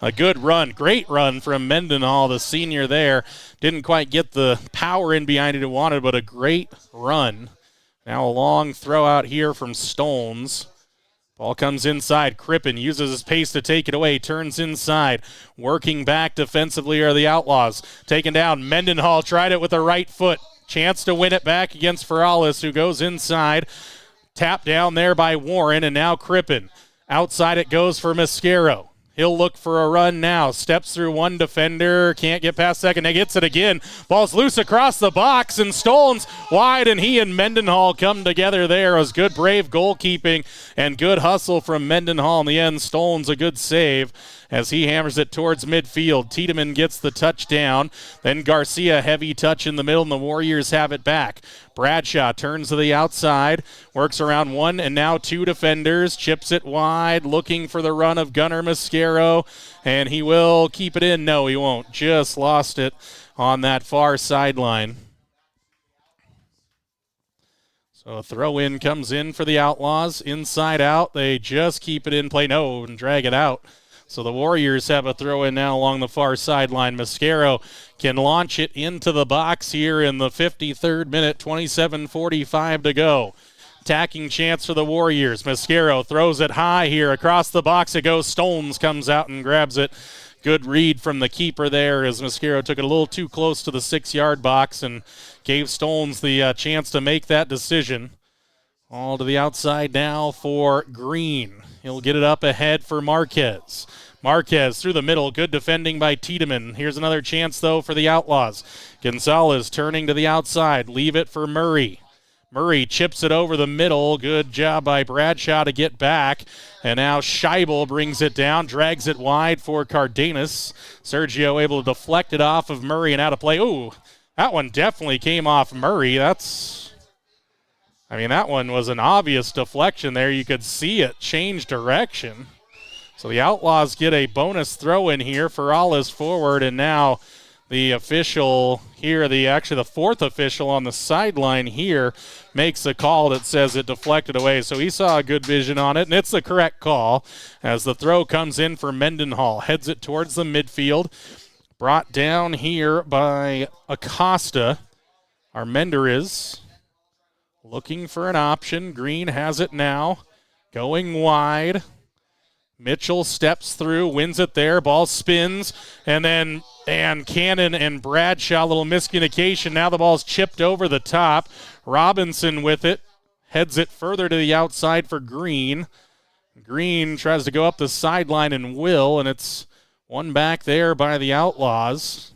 A good run, great run from Mendenhall, the senior there. Didn't quite get the power in behind it he wanted, but a great run. Now a long throw out here from Stolz. Ball comes inside. Crippen uses his pace to take it away. Turns inside. Working back defensively are the Outlaws. Taken down. Mendenhall tried it with the right foot. Chance to win it back against Ferralis, who goes inside. Tapped down there by Warren, and now Crippen. Outside it goes for Mascaro. He'll look for a run now. Steps through one defender. Can't get past second. He gets it again. Ball's loose across the box, and Stolz wide, and he and Mendenhall come together there. It was good, brave goalkeeping and good hustle from Mendenhall in the end. Stolz a good save as he hammers it towards midfield. Tiedemann gets the touchdown. Then Garcia, heavy touch in the middle, and the Warriors have it back. Bradshaw turns to the outside, works around one and now two defenders, chips it wide, looking for the run of Gunnar Mascaro, and he will keep it in. No, he won't. Just lost it on that far sideline. So a throw-in comes in for the Outlaws. Inside out, they just keep it in play. No, and drag it out. So the Warriors have a throw in now along the far sideline. Mascaro can launch it into the box here in the 53rd minute, 27:45 to go. Attacking chance for the Warriors. Mascaro throws it high here. Across the box it goes. Stones comes out and grabs it. Good read from the keeper there as Mascaro took it a little too close to the 6-yard box and gave Stones the chance to make that decision. All to the outside now for Green. He'll get it up ahead for Marquez. Marquez through the middle. Good defending by Tiedemann. Here's another chance, though, for the Outlaws. Gonzalez turning to the outside. Leave it for Murray. Murray chips it over the middle. Good job by Bradshaw to get back. And now Scheibel brings it down, drags it wide for Cardenas. Sergio able to deflect it off of Murray and out of play. Ooh, that one definitely came off Murray. That one was an obvious deflection there. You could see it change direction. So the Outlaws get a bonus throw in here. Ferrales forward, and now the official here, the fourth official on the sideline here, makes a call that says it deflected away. So he saw a good vision on it, and it's the correct call as the throw comes in for Mendenhall. Heads it towards the midfield. Brought down here by Acosta. Armender is looking for an option. Green has it now. Going wide. Mitchell steps through, wins it there. Ball spins, and Cannon and Bradshaw, a little miscommunication. Now the ball's chipped over the top. Robinson with it. Heads it further to the outside for Green. Green tries to go up the sideline and will, and it's one back there by the Outlaws.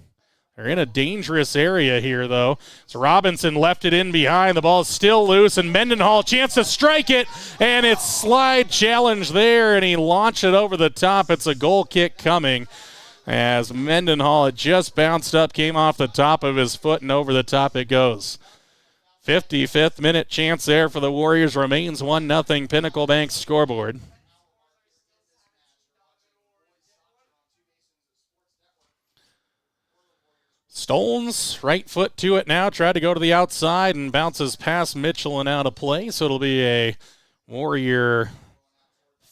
They're in a dangerous area here, though. So Robinson left it in behind. The ball's still loose, and Mendenhall chance to strike it, and it's slide challenge there, and he launched it over the top. It's a goal kick coming as Mendenhall had just bounced up, came off the top of his foot, and over the top it goes. 55th minute chance there for the Warriors. Remains 1-0 Pinnacle Bank scoreboard. Stones, right foot to it now, tried to go to the outside and bounces past Mitchell and out of play, so it'll be a Warrior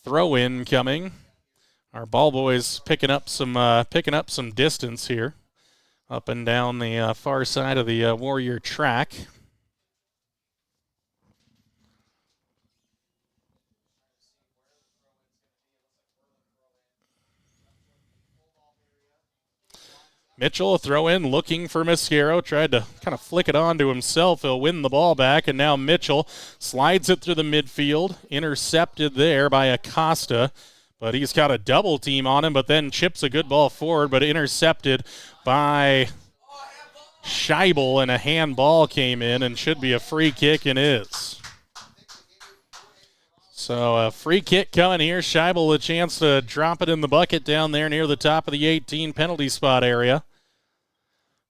throw-in coming. Our ball boys picking up some distance here, up and down the far side of the Warrior track. Mitchell, a throw-in, looking for Mascaro. Tried to kind of flick it on to himself. He'll win the ball back, and now Mitchell slides it through the midfield. Intercepted there by Acosta, but he's got a double team on him, but then chips a good ball forward, but intercepted by Scheibel, and a handball came in and should be a free kick, and is. So a free kick coming here. Scheibel a chance to drop it in the bucket down there near the top of the 18 penalty spot area.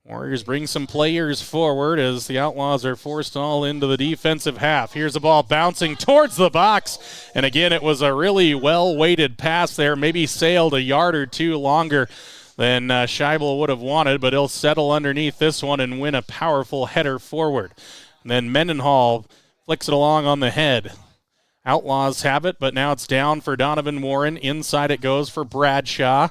Warriors bring some players forward as the Outlaws are forced all into the defensive half. Here's the ball bouncing towards the box. And again, it was a really well-weighted pass there. Maybe sailed a yard or two longer than Scheibel would have wanted, but he'll settle underneath this one and win a powerful header forward. And then Mendenhall flicks it along on the head. Outlaws have it, but now it's down for Donovan Warren. Inside it goes for Bradshaw.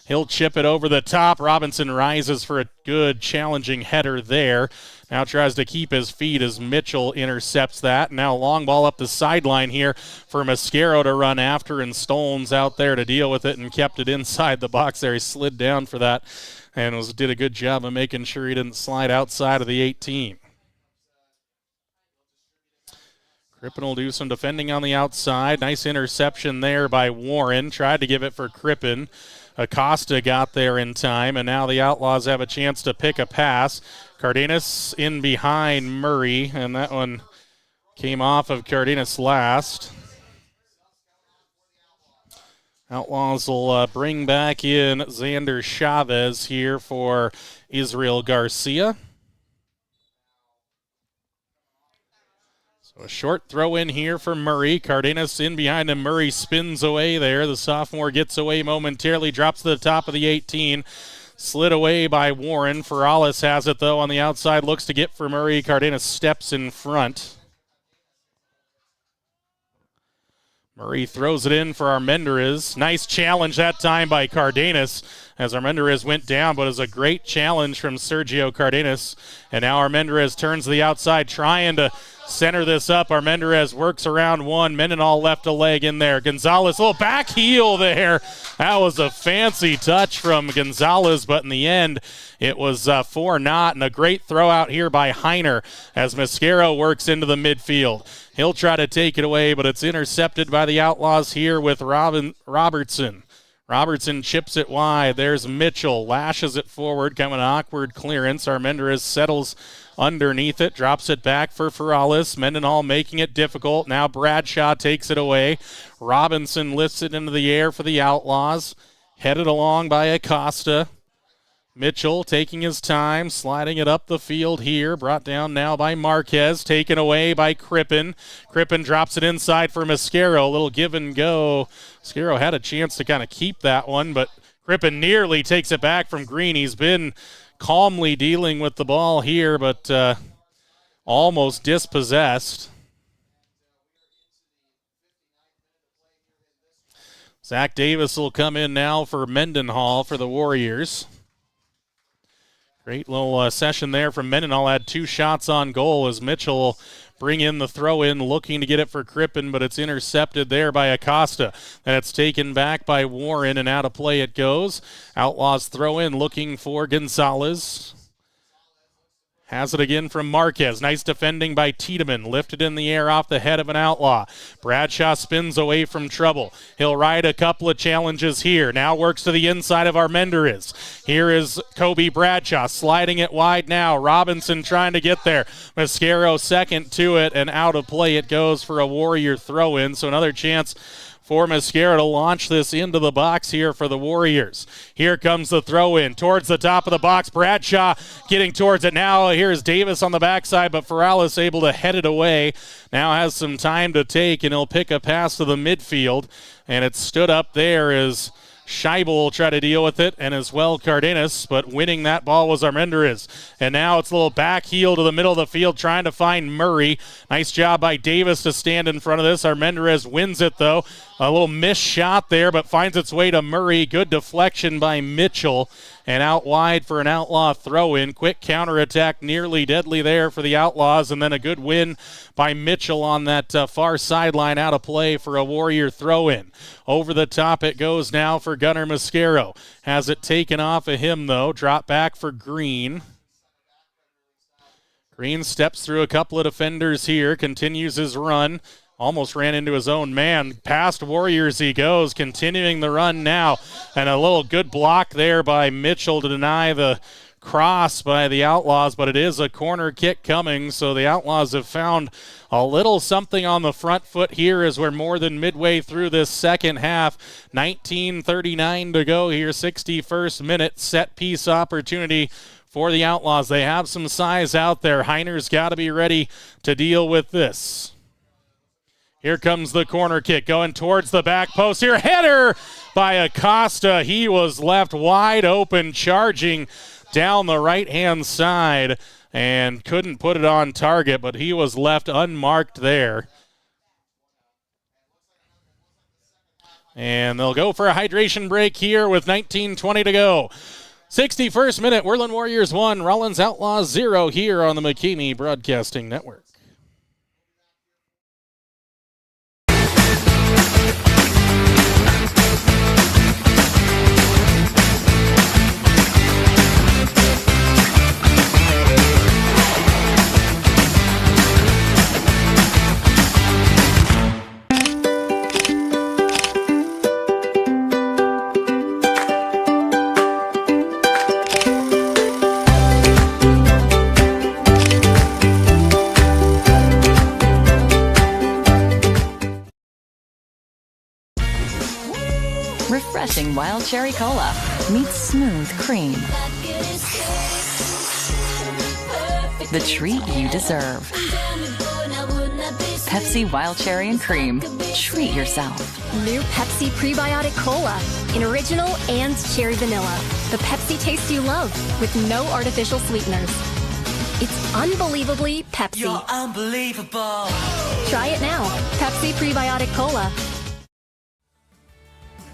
He'll chip it over the top. Robinson rises for a good challenging header there. Now tries to keep his feet as Mitchell intercepts that. Now long ball up the sideline here for Mascaro to run after, and Stones out there to deal with it and kept it inside the box there. He slid down for that and did a good job of making sure he didn't slide outside of the 18. Crippen will do some defending on the outside. Nice interception there by Warren. Tried to give it for Crippen. Acosta got there in time, and now the Outlaws have a chance to pick a pass. Cardenas in behind Murray, and that one came off of Cardenas last. Outlaws will bring back in Xander Chavez here for Israel Garcia. A short throw in here for Murray. Cardenas in behind him. Murray spins away there. The sophomore gets away momentarily, drops to the top of the 18. Slid away by Warren. Ferrales has it, though, on the outside. Looks to get for Murray. Cardenas steps in front. Murray throws it in for Armendariz. Nice challenge that time by Cardenas as Armendariz went down, but it was a great challenge from Sergio Cardenas. And now Armendariz turns to the outside, trying to center this up. Armendariz works around one. Mendenhall left a leg in there. Gonzalez, little back heel there. That was a fancy touch from Gonzalez, but in the end, it was 4-0, and a great throw out here by Heiner as Mascaro works into the midfield. He'll try to take it away, but it's intercepted by the Outlaws here with Robertson. Robertson chips it wide. There's Mitchell, lashes it forward, kind of an awkward clearance. Armendariz settles underneath it, drops it back for Ferralis. Mendenhall making it difficult. Now Bradshaw takes it away. Robinson lifts it into the air for the Outlaws. Headed along by Acosta. Mitchell taking his time, sliding it up the field here. Brought down now by Marquez, taken away by Crippen. Crippen drops it inside for Mascaro. A little give and go. Mascaro had a chance to kind of keep that one, but Crippen nearly takes it back from Green. He's been calmly dealing with the ball here, but almost dispossessed. Zach Davis will come in now for Mendenhall for the Warriors. Great little session there from Mendenhall. Had 2 shots on goal as Mitchell will bring in the throw-in, looking to get it for Crippen, but it's intercepted there by Acosta. Then it's taken back by Warren, and out of play it goes. Outlaws throw-in, looking for Gonzalez. Has it again from Marquez. Nice defending by Tiedemann. Lifted in the air off the head of an Outlaw. Bradshaw spins away from trouble. He'll ride a couple of challenges here. Now works to the inside of Armendariz. Here is Kobe Bradshaw sliding it wide now. Robinson trying to get there. Mascaro second to it, and out of play it goes for a Warrior throw-in. So another chance for Mascaro to launch this into the box here for the Warriors. Here comes the throw-in towards the top of the box. Bradshaw getting towards it now. Here's Davis on the backside, but Ferralis able to head it away. Now has some time to take, and he'll pick a pass to the midfield. And it stood up there as Scheibel will try to deal with it, and as well Cardenas, but winning that ball was Armendariz. And now it's a little back heel to the middle of the field trying to find Murray. Nice job by Davis to stand in front of this. Armendariz wins it, though. A little missed shot there, but finds its way to Murray. Good deflection by Mitchell, and out wide for an Outlaw throw-in. Quick counterattack, nearly deadly there for the Outlaws, and then a good win by Mitchell on that far sideline, out of play for a Warrior throw-in. Over the top it goes now for Gunnar Mascaro. Has it taken off of him, though. Drop back for Green. Green steps through a couple of defenders here, continues his run. Almost ran into his own man. Past Warriors he goes, continuing the run now. And a little good block there by Mitchell to deny the cross by the Outlaws, but it is a corner kick coming, so the Outlaws have found a little something on the front foot here as we're more than midway through this second half. 19:39 to go here, 61st minute, set piece opportunity for the Outlaws. They have some size out there. Heiner's got to be ready to deal with this. Here comes the corner kick going towards the back post here. Header by Acosta. He was left wide open, charging down the right-hand side and couldn't put it on target, but he was left unmarked there. And they'll go for a hydration break here with 19:20 to go. 61st minute, Worland Warriors 1, Rawlins Outlaws 0 here on the McKamey Broadcasting Network. Refreshing wild cherry cola meets smooth cream. The treat you deserve. Pepsi Wild Cherry and Cream. Treat yourself. New Pepsi Prebiotic Cola in original and cherry vanilla. The Pepsi taste you love with no artificial sweeteners. It's unbelievably Pepsi. You're unbelievable. Try it now. Pepsi Prebiotic Cola.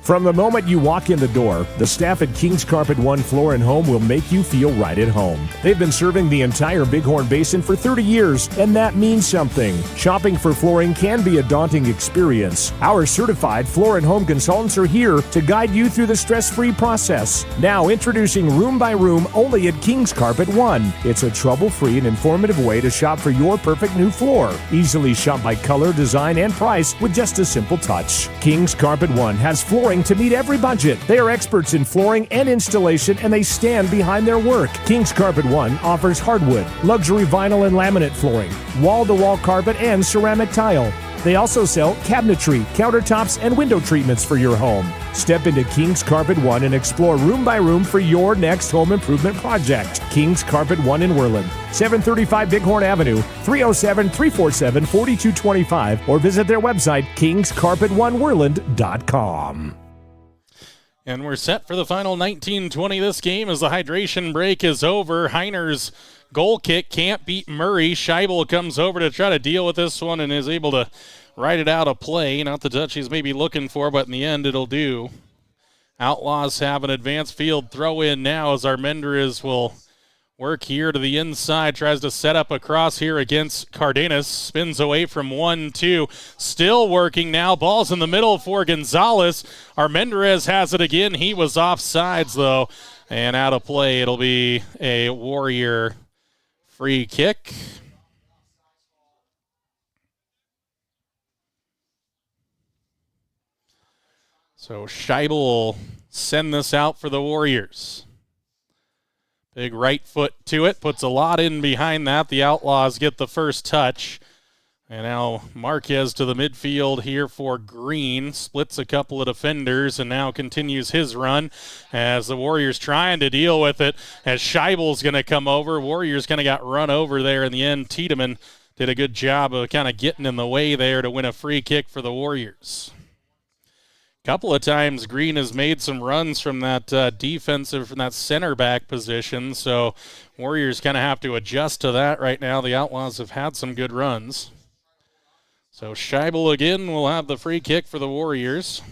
From the moment you walk in the door, the staff at King's Carpet One Floor and Home will make you feel right at home. They've been serving the entire Bighorn Basin for 30 years, and that means something. Shopping for flooring can be a daunting experience. Our certified floor and home consultants are here to guide you through the stress-free process. Now introducing Room by Room only at King's Carpet One. It's a trouble-free and informative way to shop for your perfect new floor. Easily shop by color, design, and price with just a simple touch. King's Carpet One has flooring to meet every budget. They are experts in flooring and installation, and they stand behind their work. King's Carpet One offers hardwood, luxury vinyl and laminate flooring, wall-to-wall carpet, and ceramic tile. They also sell cabinetry, countertops, and window treatments for your home. Step into King's Carpet One and explore room by room for your next home improvement project. King's Carpet One in Worland, 735 Bighorn Avenue, 307-347-4225, or visit their website, kingscarpetoneworland.com. And we're set for the final 19-20 this game as the hydration break is over. Heiner's goal kick can't beat Murray. Scheibel comes over to try to deal with this one and is able to ride it out of play. Not the touch he's maybe looking for, but in the end it'll do. Outlaws have an advanced field throw in now as Armendariz will work here to the inside, tries to set up a cross here against Cardenas, spins away from 1-2, still working now, ball's in the middle for Gonzalez. Armendariz has it again, he was offsides though, and out of play. It'll be a Warrior free kick. So Scheibel will send this out for the Warriors. Big right foot to it, puts a lot in behind that. The Outlaws get the first touch. And now Marquez to the midfield here for Green. Splits a couple of defenders and now continues his run as the Warriors trying to deal with it. As Scheibel's going to come over. Warriors kind of got run over there in the end. Tiedemann did a good job of kind of getting in the way there to win a free kick for the Warriors. Couple of times Green has made some runs from that defensive, from that center back position, so Warriors kind of have to adjust to that right now. The Outlaws have had some good runs. So Scheibel again will have the free kick for the Warriors.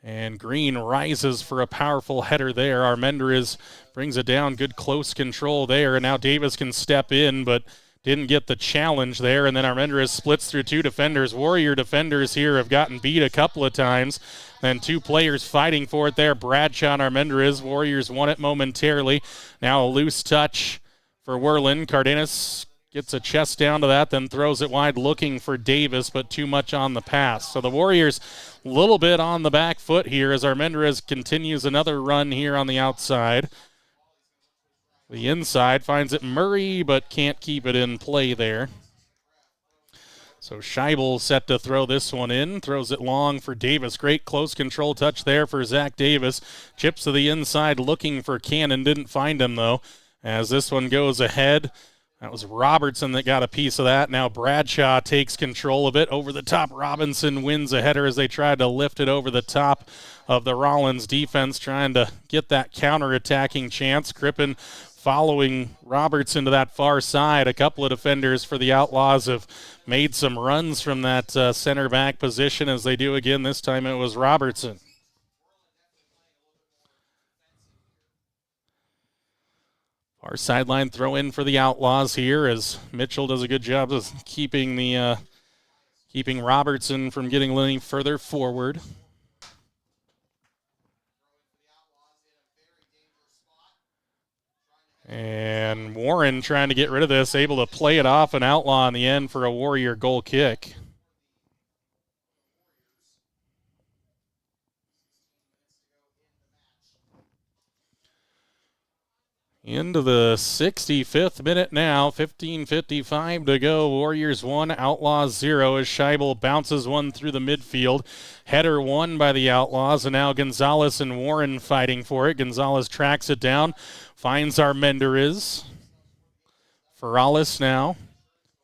And Green rises for a powerful header there. Armendariz brings it down, good close control there, and now Davis can step in, but didn't get the challenge there, and then Armendariz splits through two defenders. Warrior defenders here have gotten beat a couple of times. Then two players fighting for it there. Bradshaw and Armendariz. Warriors won it momentarily. Now a loose touch for Worland. Cardenas gets a chest down to that, then throws it wide looking for Davis, but too much on the pass. So the Warriors a little bit on the back foot here as Armendariz continues another run here on the outside. The inside finds it Murray, but can't keep it in play there. So Scheibel set to throw this one in. Throws it long for Davis. Great close control touch there for Zach Davis. Chips to the inside looking for Cannon. Didn't find him, though, as this one goes ahead. That was Robertson that got a piece of that. Now Bradshaw takes control of it. Over the top, Robinson wins a header as they tried to lift it over the top of the Rawlins defense, trying to get that counter-attacking chance. Crippen following Robertson to that far side. A couple of defenders for the Outlaws have made some runs from that center back position as they do again. This time it was Robertson. Our sideline throw in for the Outlaws here as Mitchell does a good job of keeping Robertson from getting any further forward. And Warren trying to get rid of this, able to play it off an Outlaw in the end for a Warrior goal kick. Into the 65th minute now, 15:55 to go. Warriors 1, Outlaws 0 as Scheibel bounces one through the midfield. Header won by the Outlaws, and now Gonzalez and Warren fighting for it. Gonzalez tracks it down, finds Armendariz. Ferralis now.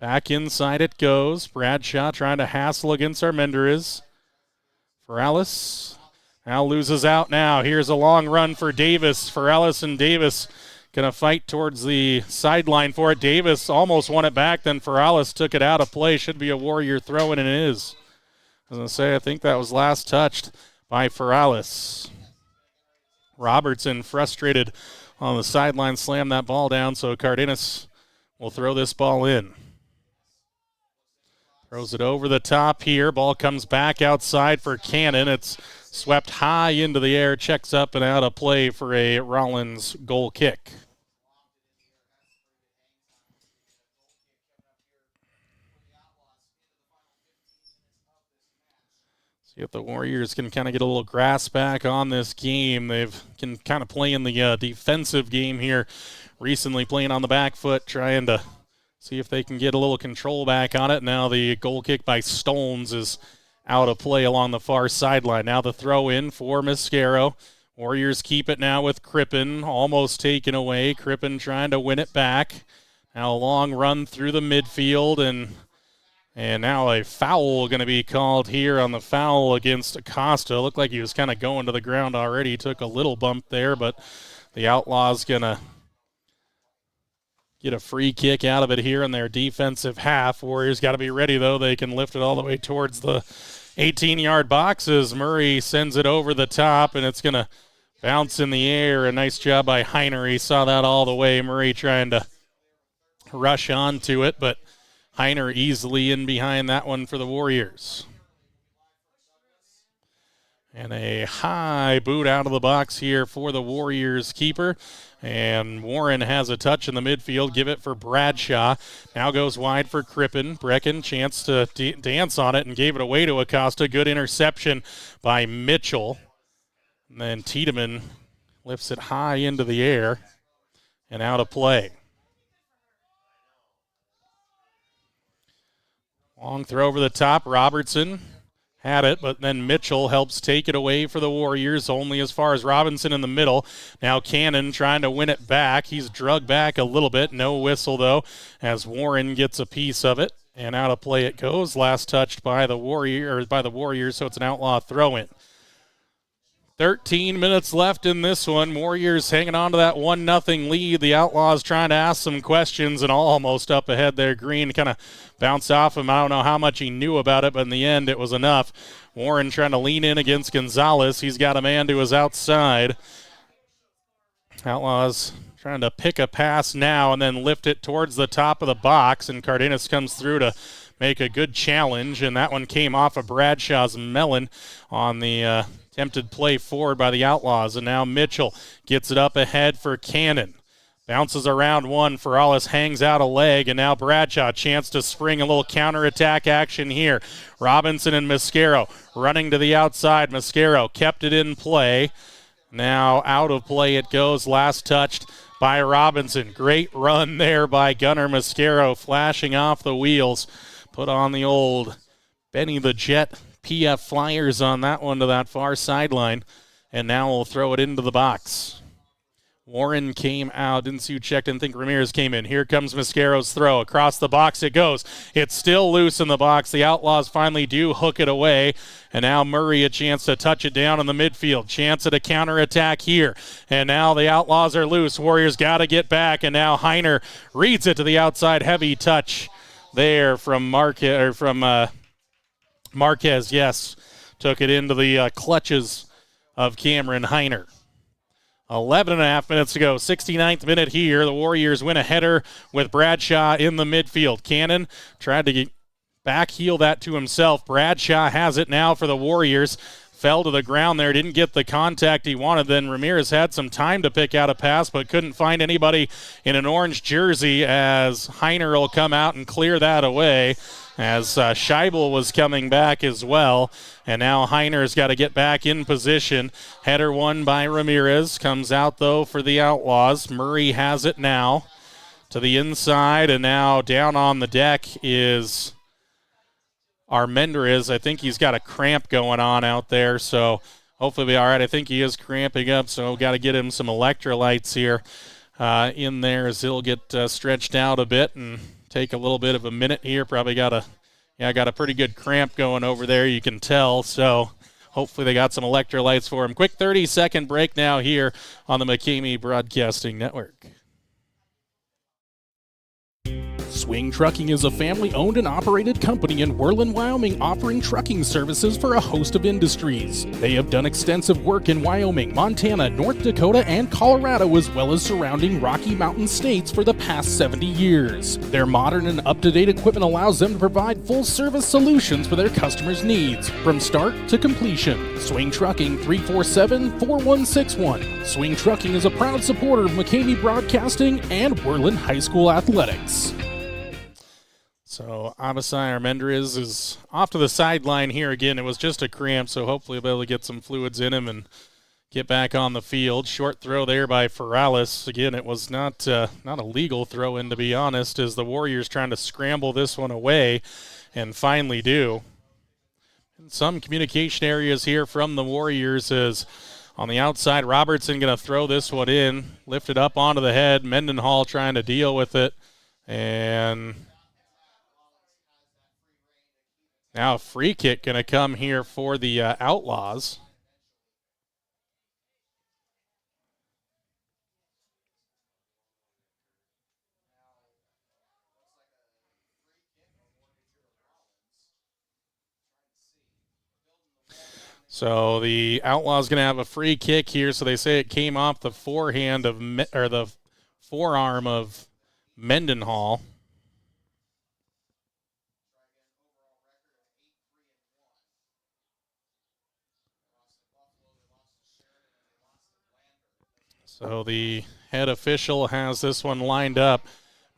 Back inside it goes. Bradshaw trying to hassle against Armendariz. Ferralis now loses out now. Here's a long run for Davis. Ferralis and Davis going to fight towards the sideline for it. Davis almost won it back, then Ferralis took it out of play. Should be a Warrior throw-in, and it is. I was going to say, I think that was last touched by Ferralis. Robertson, frustrated on the sideline, slammed that ball down, so Cardenas will throw this ball in. Throws it over the top here. Ball comes back outside for Cannon. It's swept high into the air, checks up and out of play for a Rawlins goal kick. See if the Warriors can kind of get a little grasp back on this game. They've can kind of play in the defensive game here recently, playing on the back foot, trying to see if they can get a little control back on it. Now the goal kick by Stones is out of play along the far sideline. Now the throw in for Mascaro. Warriors keep it now with Crippen, almost taken away. Crippen trying to win it back. Now a long run through the midfield, and now a foul going to be called here on the foul against Acosta. Looked like he was kind of going to the ground already. He took a little bump there, but the Outlaws going to get a free kick out of it here in their defensive half. Warriors got to be ready, though. They can lift it all the way towards the 18-yard boxes. Murray sends it over the top, and it's going to bounce in the air. A nice job by Heiner. He saw that all the way. Murray trying to rush onto it, but Heiner easily in behind that one for the Warriors. And a high boot out of the box here for the Warriors keeper. And Warren has a touch in the midfield. Give it for Bradshaw. Now goes wide for Crippen. Brecken, chance to dance on it and gave it away to Acosta. Good interception by Mitchell. And then Tiedemann lifts it high into the air and out of play. Long throw over the top. Robertson had it, but then Mitchell helps take it away for the Warriors, only as far as Robinson in the middle. Now Cannon trying to win it back. He's drugged back a little bit. No whistle, though, as Warren gets a piece of it. And out of play it goes. Last touched by the Warriors, so it's an Outlaw throw-in. 13 minutes left in this one. Warriors hanging on to that 1-0 lead. The Outlaws trying to ask some questions and almost up ahead there. Green kind of bounced off him. I don't know how much he knew about it, but in the end it was enough. Warren trying to lean in against Gonzalez. He's got a man to his outside. Outlaws trying to pick a pass now and then lift it towards the top of the box, and Cardenas comes through to make a good challenge, and that one came off of Bradshaw's melon on the attempted play forward by the Outlaws. And now Mitchell gets it up ahead for Cannon. Bounces around one. Ferralis hangs out a leg, and now Bradshaw, chance to spring a little counterattack action here. Robinson and Mascaro running to the outside. Mascaro kept it in play. Now out of play it goes. Last touched by Robinson. Great run there by Gunnar Mascaro, flashing off the wheels. Put on the old Benny the Jet PF Flyers on that one to that far sideline. And now we'll throw it into the box. Warren came out. Didn't see who checked. Didn't think Ramirez came in. Here comes Mascaro's throw. Across the box it goes. It's still loose in the box. The Outlaws finally do hook it away. And now Murray a chance to touch it down in the midfield. Chance at a counterattack here. And now the Outlaws are loose. Warriors got to get back. And now Heiner reads it to the outside. Heavy touch there from Marquez. Yes, took it into the clutches of Cameron Heiner. 11 and a half minutes to go. 69th minute here. The Warriors win a header with Bradshaw in the midfield. Cannon tried to back heel that to himself. Bradshaw has it now for the Warriors. Fell to the ground there. Didn't get the contact he wanted. Then Ramirez had some time to pick out a pass, but couldn't find anybody in an orange jersey, as Heiner will come out and clear that away, as Scheibel was coming back as well. And now Heiner's got to get back in position. Header won by Ramirez. Comes out, though, for the Outlaws. Murray has it now to the inside, and now down on the deck is Armendariz. I think he's got a cramp going on out there, so hopefully he'll be all right. I think he is cramping up, so got to get him some electrolytes here in there as he'll get stretched out a bit and take a little bit of a minute here. Probably got a pretty good cramp going over there, you can tell, so hopefully they got some electrolytes for him. Quick 30-second break now here on the McCamey Broadcasting Network. Swing Trucking is a family-owned and operated company in Worland, Wyoming, offering trucking services for a host of industries. They have done extensive work in Wyoming, Montana, North Dakota, and Colorado, as well as surrounding Rocky Mountain states for the past 70 years. Their modern and up-to-date equipment allows them to provide full-service solutions for their customers' needs, from start to completion. Swing Trucking, 347-4161. Swing Trucking is a proud supporter of McCamey Broadcasting and Worland High School Athletics. So Abasai Armendariz is off to the sideline here again. It was just a cramp, so hopefully we'll be able to get some fluids in him and get back on the field. Short throw there by Ferralis. Again, it was not a legal throw-in, to be honest, as the Warriors trying to scramble this one away and finally do. And some communication areas here from the Warriors is on the outside. Robertson going to throw this one in, lift it up onto the head. Mendenhall trying to deal with it. And now a free kick going to come here for the Outlaws. So the Outlaws going to have a free kick here. So they say it came off the forehand of the forearm of Mendenhall. So the head official has this one lined up.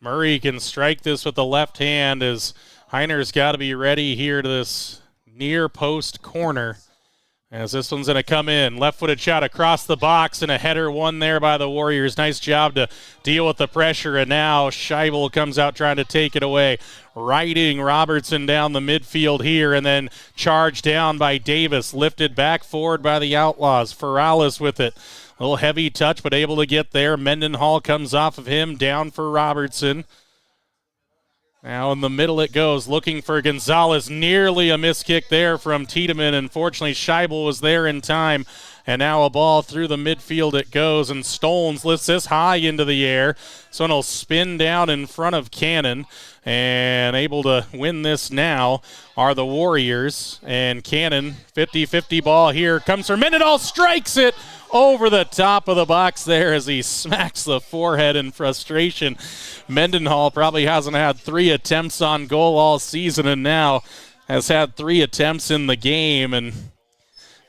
Murray can strike this with the left hand as Heiner's got to be ready here to this near post corner. As this one's going to come in. Left-footed shot across the box and a header won there by the Warriors. Nice job to deal with the pressure. And now Scheibel comes out trying to take it away. Riding Robertson down the midfield here and then charged down by Davis. Lifted back forward by the Outlaws. Ferralis with it. A little heavy touch but able to get there. Mendenhall comes off of him. Down for Robertson. Now in the middle it goes, looking for Gonzalez. Nearly a missed kick there from Tiedemann. Unfortunately, Scheibel was there in time. And now a ball through the midfield it goes, and Stolens lifts this high into the air. So it'll spin down in front of Cannon. And able to win this now are the Warriors. And Cannon, 50-50 ball here, comes from Mendenhall, strikes it over the top of the box there as he smacks the forehead in frustration. Mendenhall probably hasn't had 3 attempts on goal all season and now has had 3 attempts in the game, and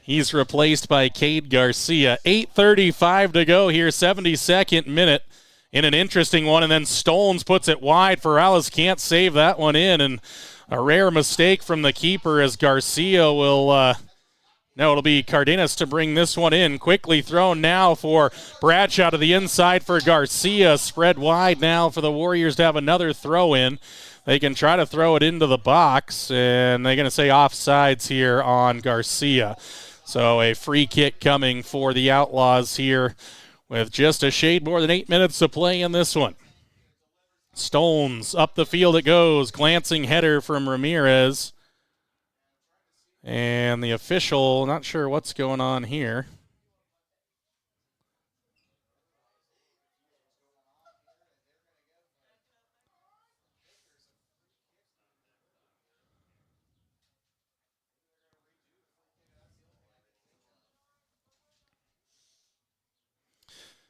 he's replaced by Cade Garcia. 8:35 to go here, 72nd minute in an interesting one, and then Stolens puts it wide. Ferralis can't save that one in, and a rare mistake from the keeper as Garcia will no, it'll be Cardenas to bring this one in. Quickly thrown now for Bradshaw to the inside for Garcia. Spread wide now for the Warriors to have another throw in. They can try to throw it into the box, and they're going to say offsides here on Garcia. So a free kick coming for the Outlaws here with just a shade more than 8 minutes to play in this one. Stones up the field it goes. Glancing header from Ramirez. And the official, not sure what's going on here.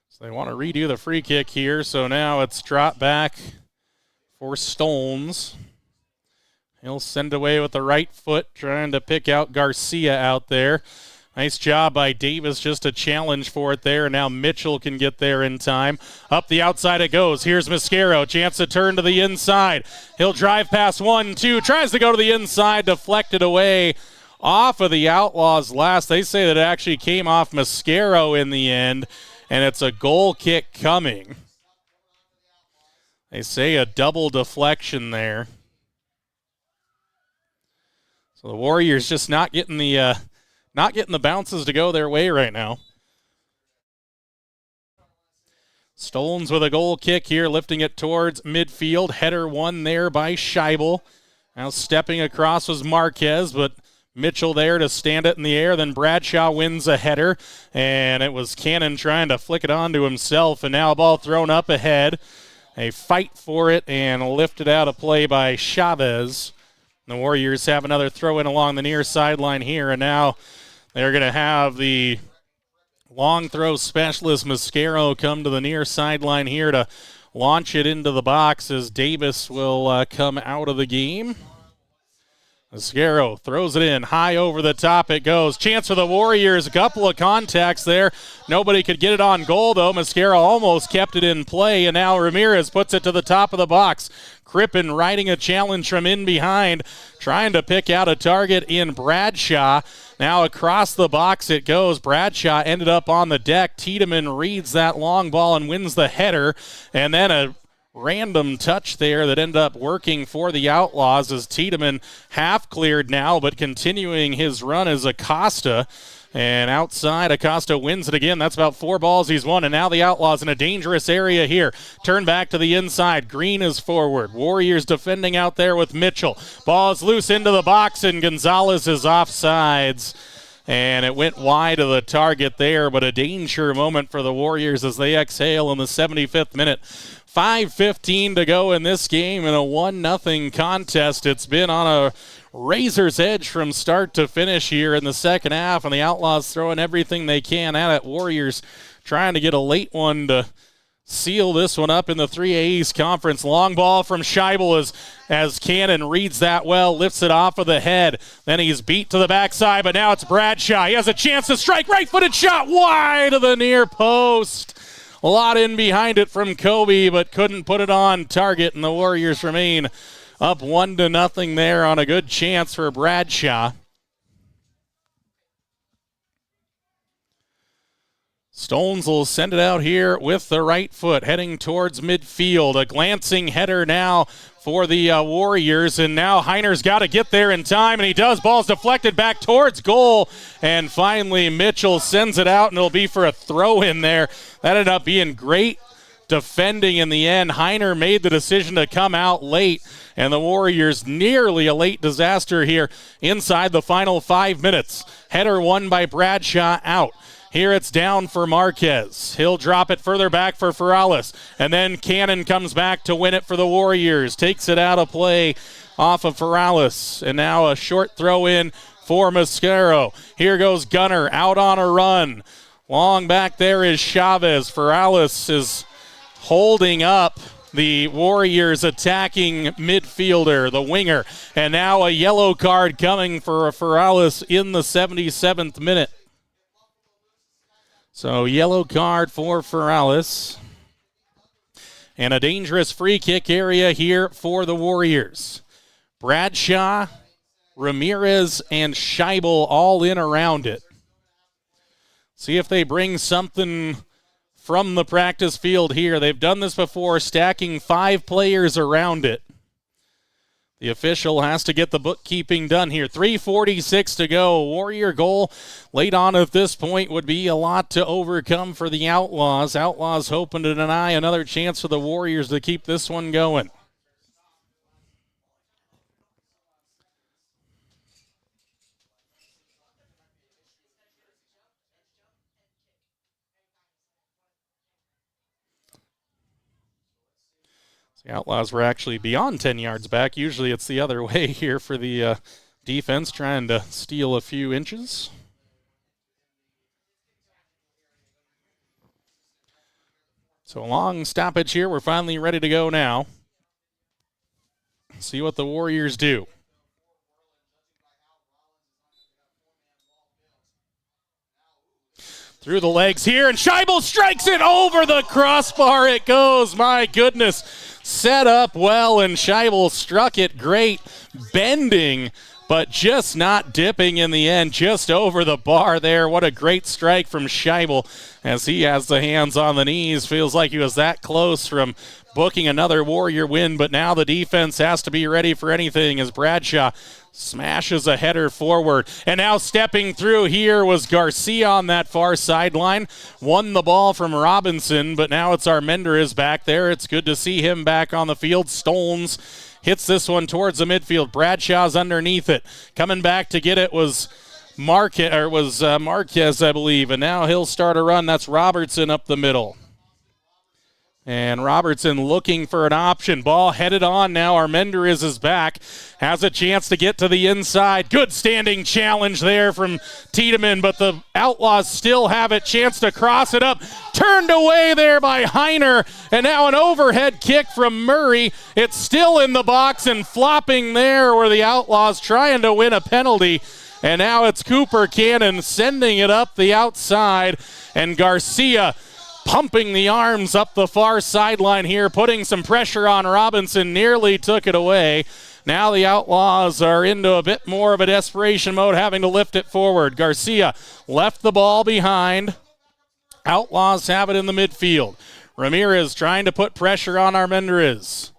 So they want to redo the free kick here, so now it's dropped back for Stones. He'll send away with the right foot, trying to pick out Garcia out there. Nice job by Davis, just a challenge for it there, and now Mitchell can get there in time. Up the outside it goes. Here's Mascaro, chance to turn to the inside. He'll drive past 1-2, tries to go to the inside, deflected away off of the Outlaws last. They say that it actually came off Mascaro in the end, and it's a goal kick coming. They say a double deflection there. So the Warriors just not getting the bounces to go their way right now. Stolens with a goal kick here, lifting it towards midfield. Header won there by Scheibel. Now stepping across was Marquez, but Mitchell there to stand it in the air. Then Bradshaw wins a header, and it was Cannon trying to flick it onto himself, and now a ball thrown up ahead. a fight for it and lifted out of play by Chavez. The Warriors have another throw in along the near sideline here, and now they're going to have the long throw specialist Mascaro come to the near sideline here to launch it into the box as Davis will come out of the game. Mascaro throws it in, high over the top it goes. Chance for the Warriors, a couple of contacts there. Nobody could get it on goal, though. Mascaro almost kept it in play, and now Ramirez puts it to the top of the box. Crippen riding a challenge from in behind, trying to pick out a target in Bradshaw. Now across the box it goes. Bradshaw ended up on the deck. Tiedemann reads that long ball and wins the header, and then a random touch there that ended up working for the Outlaws as Tiedemann half cleared now, but continuing his run is Acosta. And outside, Acosta wins it again. That's about 4 balls he's won. And now the Outlaws in a dangerous area here. Turn back to the inside. Green is forward. Warriors defending out there with Mitchell. Ball is loose into the box, and Gonzalez is offsides. And it went wide of the target there, but a danger moment for the Warriors as they exhale in the 75th minute. 5:15 to go in this game in a 1-0 contest. It's been on a razor's edge from start to finish here in the second half, and the Outlaws throwing everything they can at it. Warriors trying to get a late one to seal this one up in the 3A East Conference. Long ball from Scheibel as Cannon reads that well, lifts it off of the head. Then he's beat to the backside, but now it's Bradshaw. He has a chance to strike. Right-footed shot wide of the near post. A lot in behind it from Kobe, but couldn't put it on target, and the Warriors remain up 1-0 there on a good chance for Bradshaw. Stones will send it out here with the right foot, heading towards midfield. A glancing header now for the Warriors, and now Heiner's got to get there in time, and he does. Ball's deflected back towards goal, and finally Mitchell sends it out, and it'll be for a throw-in there. That ended up being great defending in the end. Heiner made the decision to come out late, and the Warriors nearly a late disaster here inside the final 5 minutes. Header won by Bradshaw out. Here it's down for Marquez. He'll drop it further back for Ferralis. And then Cannon comes back to win it for the Warriors. Takes it out of play off of Ferralis. And now a short throw in for Mascaro. Here goes Gunner out on a run. Long back there is Chavez. Ferralis is holding up the Warriors attacking midfielder, the winger. And now a yellow card coming for Ferralis in the 77th minute. So yellow card for Ferralis. And a dangerous free kick area here for the Warriors. Bradshaw, Ramirez, and Scheibel all in around it. See if they bring something from the practice field here. They've done this before, stacking 5 players around it. The official has to get the bookkeeping done here. 3:46 to go. Warrior goal late on at this point would be a lot to overcome for the Outlaws. Outlaws hoping to deny another chance for the Warriors to keep this one going. The Outlaws were actually beyond 10 yards back. Usually it's the other way here for the defense, trying to steal a few inches. So a long stoppage here. We're finally ready to go now. See what the Warriors do. Through the legs here, and Scheibel strikes it over the crossbar. It goes, my goodness. Set up well, and Scheibel struck it great, bending, but just not dipping in the end, just over the bar there. What a great strike from Scheibel as he has the hands on the knees. Feels like he was that close from booking another Warrior win, but now the defense has to be ready for anything as Bradshaw smashes a header forward. And now stepping through here was Garcia on that far sideline. Won the ball from Robinson, but now it's Armendariz back there. It's good to see him back on the field. Stones hits this one towards the midfield. Bradshaw's underneath it. Coming back to get it was Marquez, I believe, and now he'll start a run. That's Robertson up the middle. And Robertson looking for an option. Ball headed on now. Armendariz is back. Has a chance to get to the inside. Good standing challenge there from Tiedemann, but the Outlaws still have it. Chance to cross it up. Turned away there by Heiner. And now an overhead kick from Murray. It's still in the box and flopping there where the Outlaws trying to win a penalty. And now it's Cooper Cannon sending it up the outside. And Garcia pumping the arms up the far sideline here, putting some pressure on Robinson, nearly took it away. Now the Outlaws are into a bit more of a desperation mode, having to lift it forward. Garcia left the ball behind. Outlaws have it in the midfield. Ramirez trying to put pressure on Armendariz.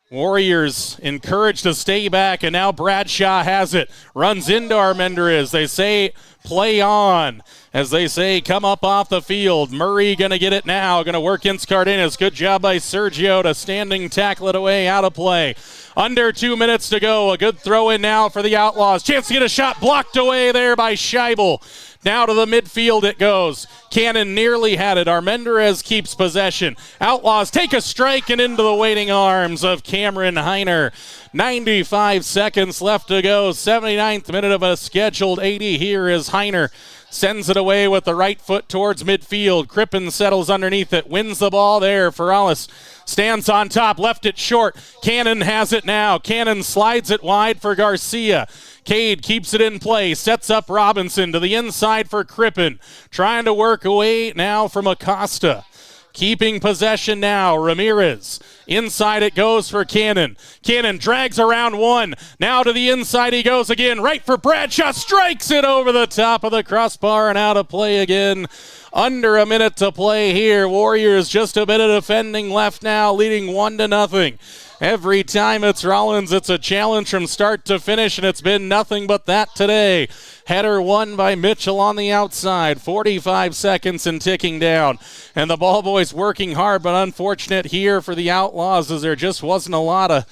Warriors encouraged to stay back, and now Bradshaw has it. Runs into Armendariz. They say play on. As they say, come up off the field. Murray going to get it now. Going to work against Cardenas. Good job by Sergio to standing tackle it away, out of play. Under 2 minutes to go. A good throw in now for the Outlaws. Chance to get a shot blocked away there by Scheibel. Now to the midfield it goes. Cannon nearly had it. Armendariz keeps possession. Outlaws take a strike and into the waiting arms of Cameron Heiner. 95 seconds left to go. 79th minute of a scheduled 80 here as Heiner sends it away with the right foot towards midfield. Crippen settles underneath it. Wins the ball there. Ferralis stands on top. Left it short. Cannon has it now. Cannon slides it wide for Garcia. Cade keeps it in play, sets up Robinson to the inside for Crippen. Trying to work away now from Acosta. Keeping possession now, Ramirez. Inside it goes for Cannon. Cannon drags around one. Now to the inside he goes again. Right for Bradshaw. Strikes it over the top of the crossbar and out of play again. Under a minute to play here. Warriors just a bit of defending left now, leading 1-0. Every time it's Rawlins, it's a challenge from start to finish, and it's been nothing but that today. Header won by Mitchell on the outside. 45 seconds and ticking down. And the ball boys working hard, but unfortunate here for the Outlaws as there just wasn't a lot of...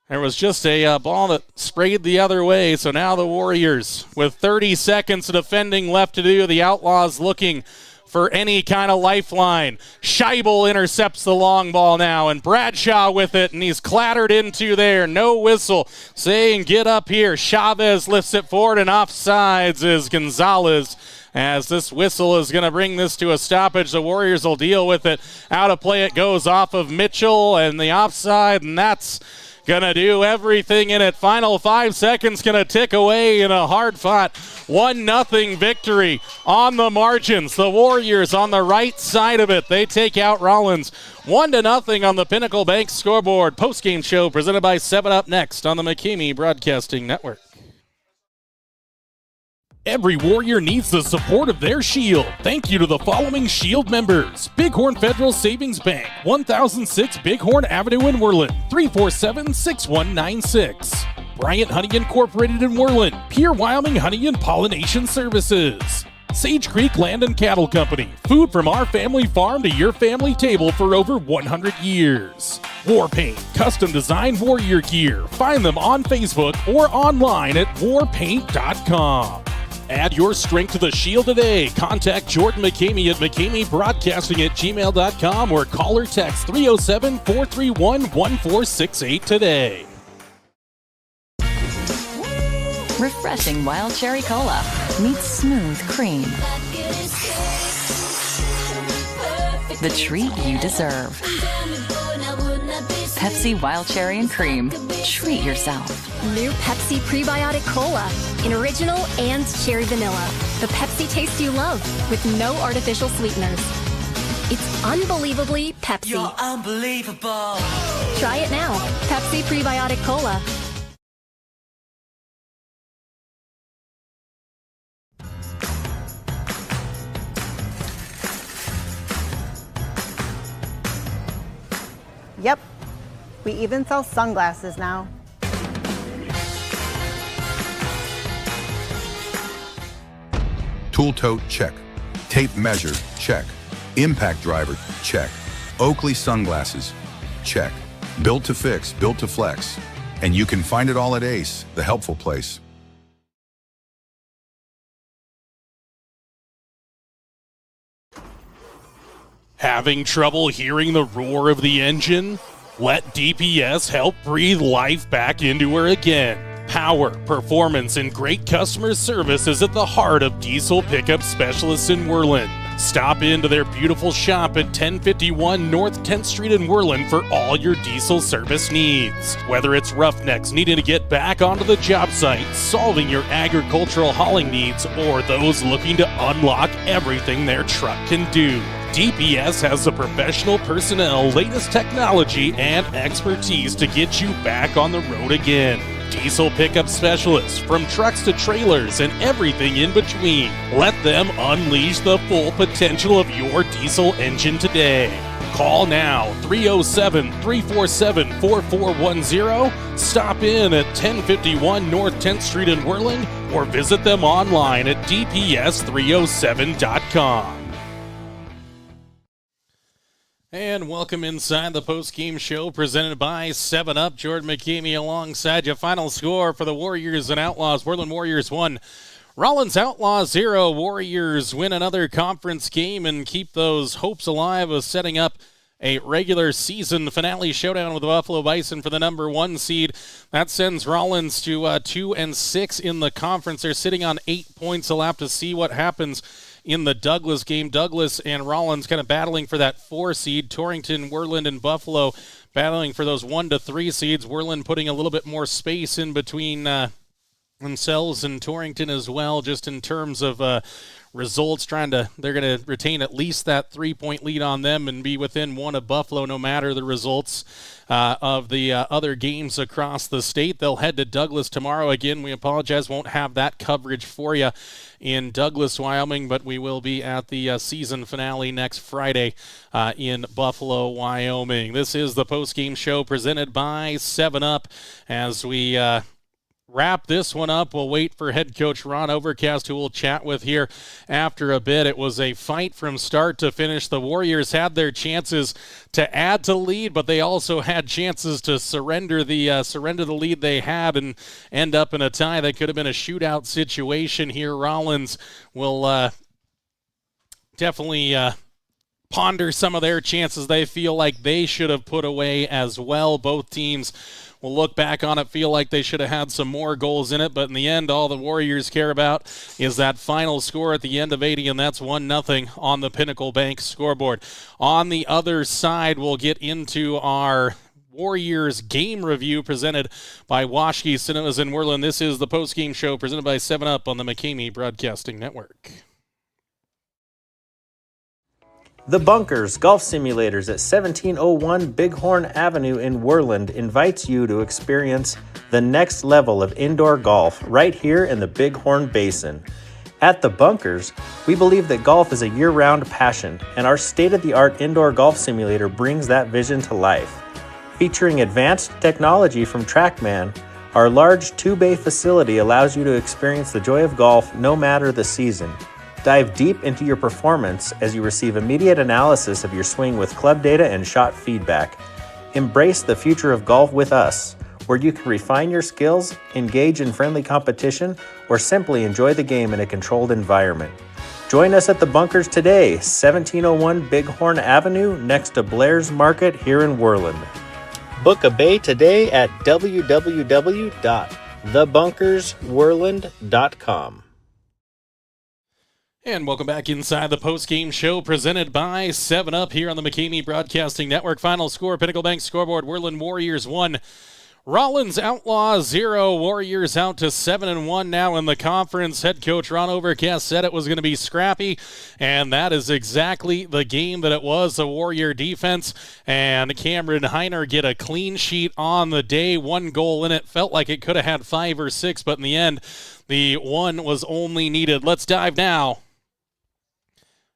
There was just a ball that sprayed the other way. So now the Warriors, with 30 seconds of defending left to do, the Outlaws looking for any kind of lifeline. Scheibel intercepts the long ball now, and Bradshaw with it, and he's clattered into there. No whistle saying get up here. Chavez lifts it forward, and offsides is Gonzalez. As this whistle is going to bring this to a stoppage, the Warriors will deal with it. Out of play it goes off of Mitchell, and the offside, and that's gonna do everything in it. Final 5 seconds gonna tick away in a hard-fought 1-0 victory on the margins. The Warriors on the right side of it. They take out Rawlins 1-0 on the Pinnacle Bank scoreboard. Post-game show presented by 7-Up next on the McKamey Broadcasting Network. Every Warrior needs the support of their Shield. Thank you to the following Shield members: Bighorn Federal Savings Bank, 1006 Bighorn Avenue in Worland, 347-6196. Bryant Honey Incorporated in Worland, Pure Wyoming Honey and Pollination Services. Sage Creek Land and Cattle Company, food from our family farm to your family table for over 100 years. War Paint, custom designed warrior gear. Find them on Facebook or online at warpaint.com. Add your strength to the Shield today. Contact Jordan McKamey at McKameyBroadcasting@gmail.com or call or text 307-431-1468 today. Refreshing wild cherry cola meets smooth cream. The treat you deserve. Pepsi Wild Cherry and Cream. Treat yourself. New Pepsi Prebiotic Cola in original and cherry vanilla. The Pepsi taste you love with no artificial sweeteners. It's unbelievably Pepsi. You're unbelievable. Try it now. Pepsi Prebiotic Cola. Yep. We even sell sunglasses now. Tool tote, check. Tape measure, check. Impact driver, check. Oakley sunglasses, check. Built to fix, built to flex. And you can find it all at Ace, the helpful place. Having trouble hearing the roar of the engine? Let DPS help breathe life back into her again. Power, performance, and great customer service is at the heart of diesel pickup specialists in Worland. Stop into their beautiful shop at 1051 North 10th Street in Worland for all your diesel service needs. Whether it's roughnecks needing to get back onto the job site, solving your agricultural hauling needs, or those looking to unlock everything their truck can do, DPS has the professional personnel, latest technology, and expertise to get you back on the road again. Diesel pickup specialists, from trucks to trailers and everything in between. Let them unleash the full potential of your diesel engine today. Call now, 307-347-4410. Stop in at 1051 North 10th Street in Worland, or visit them online at dps307.com. And welcome inside the post-game show presented by 7-Up. Jordan McKamey alongside you. Final score for the Warriors and Outlaws. Worland Warriors 1. Rawlins Outlaws 0. Warriors win another conference game and keep those hopes alive of setting up a regular season finale showdown with the Buffalo Bison for the number 1 seed. That sends Rawlins to 2-6 in the conference. They're sitting on 8 points. They'll have to see what happens in the Douglas game. Douglas and Rawlins kind of battling for that 4 seed. Torrington, Worland, and Buffalo battling for those 1 to 3 seeds. Worland putting a little bit more space in between themselves and Torrington as well, just in terms of results. They're going to retain at least that 3-point lead on them and be within 1 of Buffalo no matter the results of the other games across the state. They'll head to Douglas tomorrow. Again, we apologize, won't have that coverage for you in Douglas, Wyoming, but we will be at the season finale next Friday in Buffalo, Wyoming. This is the post-game show presented by 7-Up. As we wrap this one up, we'll wait for head coach Ron Overcast, who we'll chat with here after a bit. It was a fight from start to finish. The Warriors had their chances to add to the lead, but they also had chances to surrender the lead they had and end up in a tie that could have been a shootout situation here. Rawlins will definitely ponder some of their chances they feel like they should have put away as well. Both teams will look back on it, feel like they should have had some more goals in it, but in the end, all the Warriors care about is that final score at the end of 80, and that's 1-0 on the Pinnacle Bank scoreboard. On the other side, we'll get into our Warriors game review presented by Washke Cinemas in Worland. This is the post-game show presented by 7-Up on the McKamey Broadcasting Network. The Bunkers Golf Simulators at 1701 Bighorn Avenue in Worland invites you to experience the next level of indoor golf right here in the Bighorn Basin. At The Bunkers, we believe that golf is a year-round passion, and our state-of-the-art indoor golf simulator brings that vision to life. Featuring advanced technology from TrackMan, our large 2-bay facility allows you to experience the joy of golf no matter the season. Dive deep into your performance as you receive immediate analysis of your swing with club data and shot feedback. Embrace the future of golf with us, where you can refine your skills, engage in friendly competition, or simply enjoy the game in a controlled environment. Join us at The Bunkers today, 1701 Bighorn Avenue, next to Blair's Market here in Worland. Book a bay today at www.thebunkersworland.com. And welcome back inside the post-game show presented by 7-Up here on the McKamey Broadcasting Network. Final score, Pinnacle Bank scoreboard, Worland Warriors 1, Rawlins Outlaws 0. Warriors out to 7-1 now in the conference. Head coach Ron Overcast said it was going to be scrappy, and that is exactly the game that it was. The Warrior defense and Cameron Heiner get a clean sheet on the day. 1 goal in it. Felt like it could have had 5 or 6, but in the end, the 1 was only needed. Let's dive now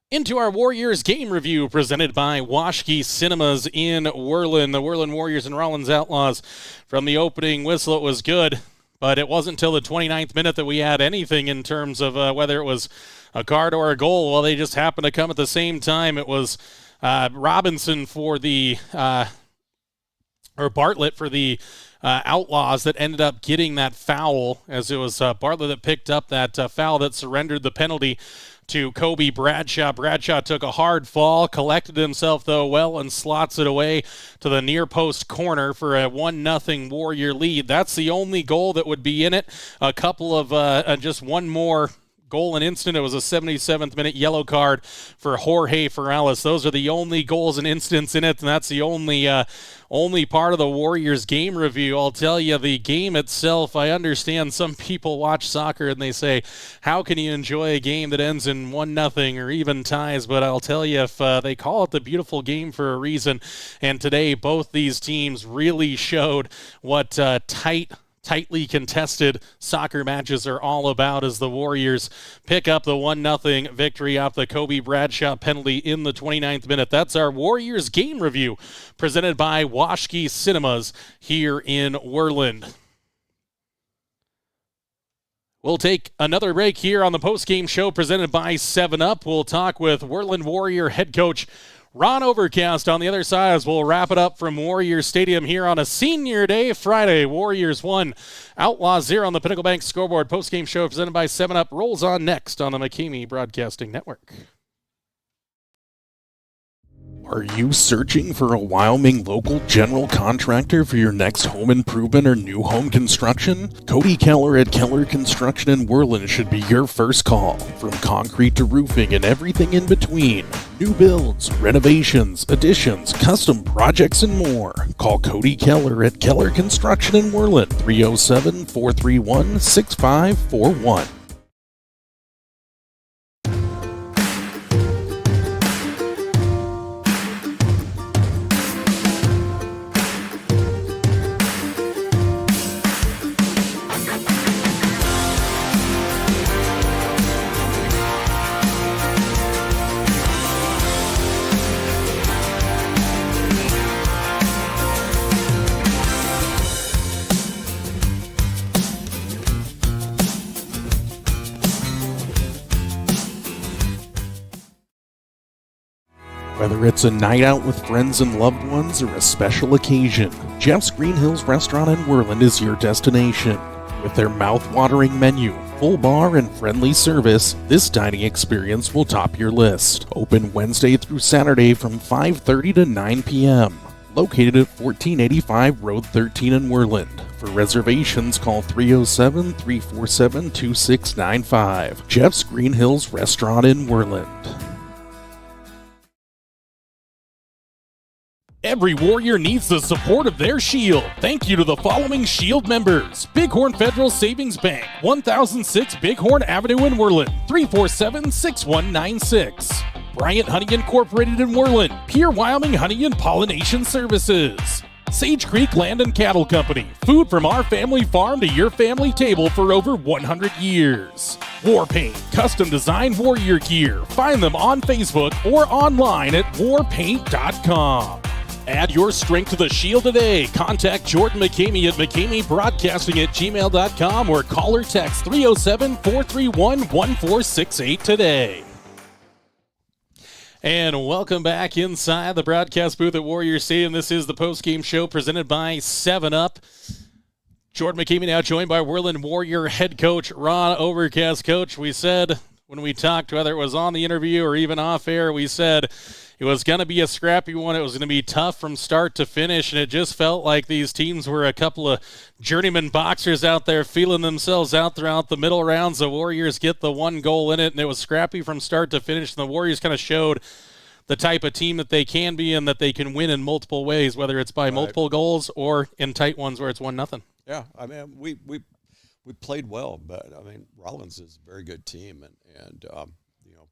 into our Warriors game review presented by Washke Cinemas in Worland. The Worland Warriors and Rawlins Outlaws. From the opening whistle, it was good, but it wasn't until the 29th minute that we had anything in terms of whether it was a card or a goal. Well, they just happened to come at the same time. It was Robinson for the or Bartlett for the Outlaws that ended up getting that foul, as it was Bartlett that picked up that foul that surrendered the penalty to Kobe Bradshaw. Bradshaw took a hard fall, collected himself, though, well, and slots it away to the near post corner for a 1-0 Warrior lead. That's the only goal that would be in it. A couple of just one more goal and instant. It was a 77th minute yellow card for Jorge Ferrales. Those are the only goals and instants in it, and that's the only part of the Warriors game review. I'll tell you, the game itself, I understand some people watch soccer and they say, how can you enjoy a game that ends in 1-0 or even ties? But I'll tell you, if they call it the beautiful game for a reason, and today both these teams really showed what tightly contested soccer matches are all about, as the Warriors pick up the 1-0 victory off the Kobe Bradshaw penalty in the 29th minute. That's our Warriors game review presented by Washke Cinemas here in Worland. We'll take another break here on the postgame show presented by 7UP. We'll talk with Worland Warrior head coach Ron Overcast on the other side as we'll wrap it up from Warrior Stadium here on a senior day Friday. Warriors 1, Outlaws 0 on the Pinnacle Bank scoreboard. Postgame show presented by 7UP rolls on next on the McKamey Broadcasting Network. Are you searching for a Wyoming local general contractor for your next home improvement or new home construction? Cody Keller at Keller Construction in Worland should be your first call. From concrete to roofing and everything in between. New builds, renovations, additions, custom projects, and more. Call Cody Keller at Keller Construction in Worland, 307-431-6541. Whether it's a night out with friends and loved ones or a special occasion, Jeff's Green Hills Restaurant in Worland is your destination. With their mouth-watering menu, full bar, and friendly service, this dining experience will top your list. Open Wednesday through Saturday from 5:30 to 9 p.m. Located at 1485 Road 13 in Worland. For reservations, call 307-347-2695. Jeff's Green Hills Restaurant in Worland. Every Warrior needs the support of their Shield. Thank you to the following Shield members: Bighorn Federal Savings Bank, 1006 Bighorn Avenue in Worland, 347-6196. Bryant Honey Incorporated in Worland, Pure Wyoming Honey and Pollination Services. Sage Creek Land and Cattle Company, food from our family farm to your family table for over 100 years. War Paint, custom designed warrior gear. Find them on Facebook or online at warpaint.com. Add your strength to the Shield today. Contact Jordan McKamey at McKameyBroadcasting@gmail.com or call or text 307-431-1468 today. And welcome back inside the broadcast booth at Warrior Stadium. This is the postgame show presented by 7UP. Jordan McKamey now joined by Worland Warrior head coach Ron Overcast. Coach, we said when we talked, whether it was on the interview or even off air, we said it was going to be a scrappy one. It was going to be tough from start to finish, and it just felt like these teams were a couple of journeyman boxers out there feeling themselves out throughout the middle rounds. The Warriors get the one goal in it, and it was scrappy from start to finish, and the Warriors kind of showed the type of team that they can be and that they can win in multiple ways, whether it's by multiple goals or in tight ones where it's 1-0. Yeah, I mean, we played well, but, I mean, Rawlins is a very good team, and you know,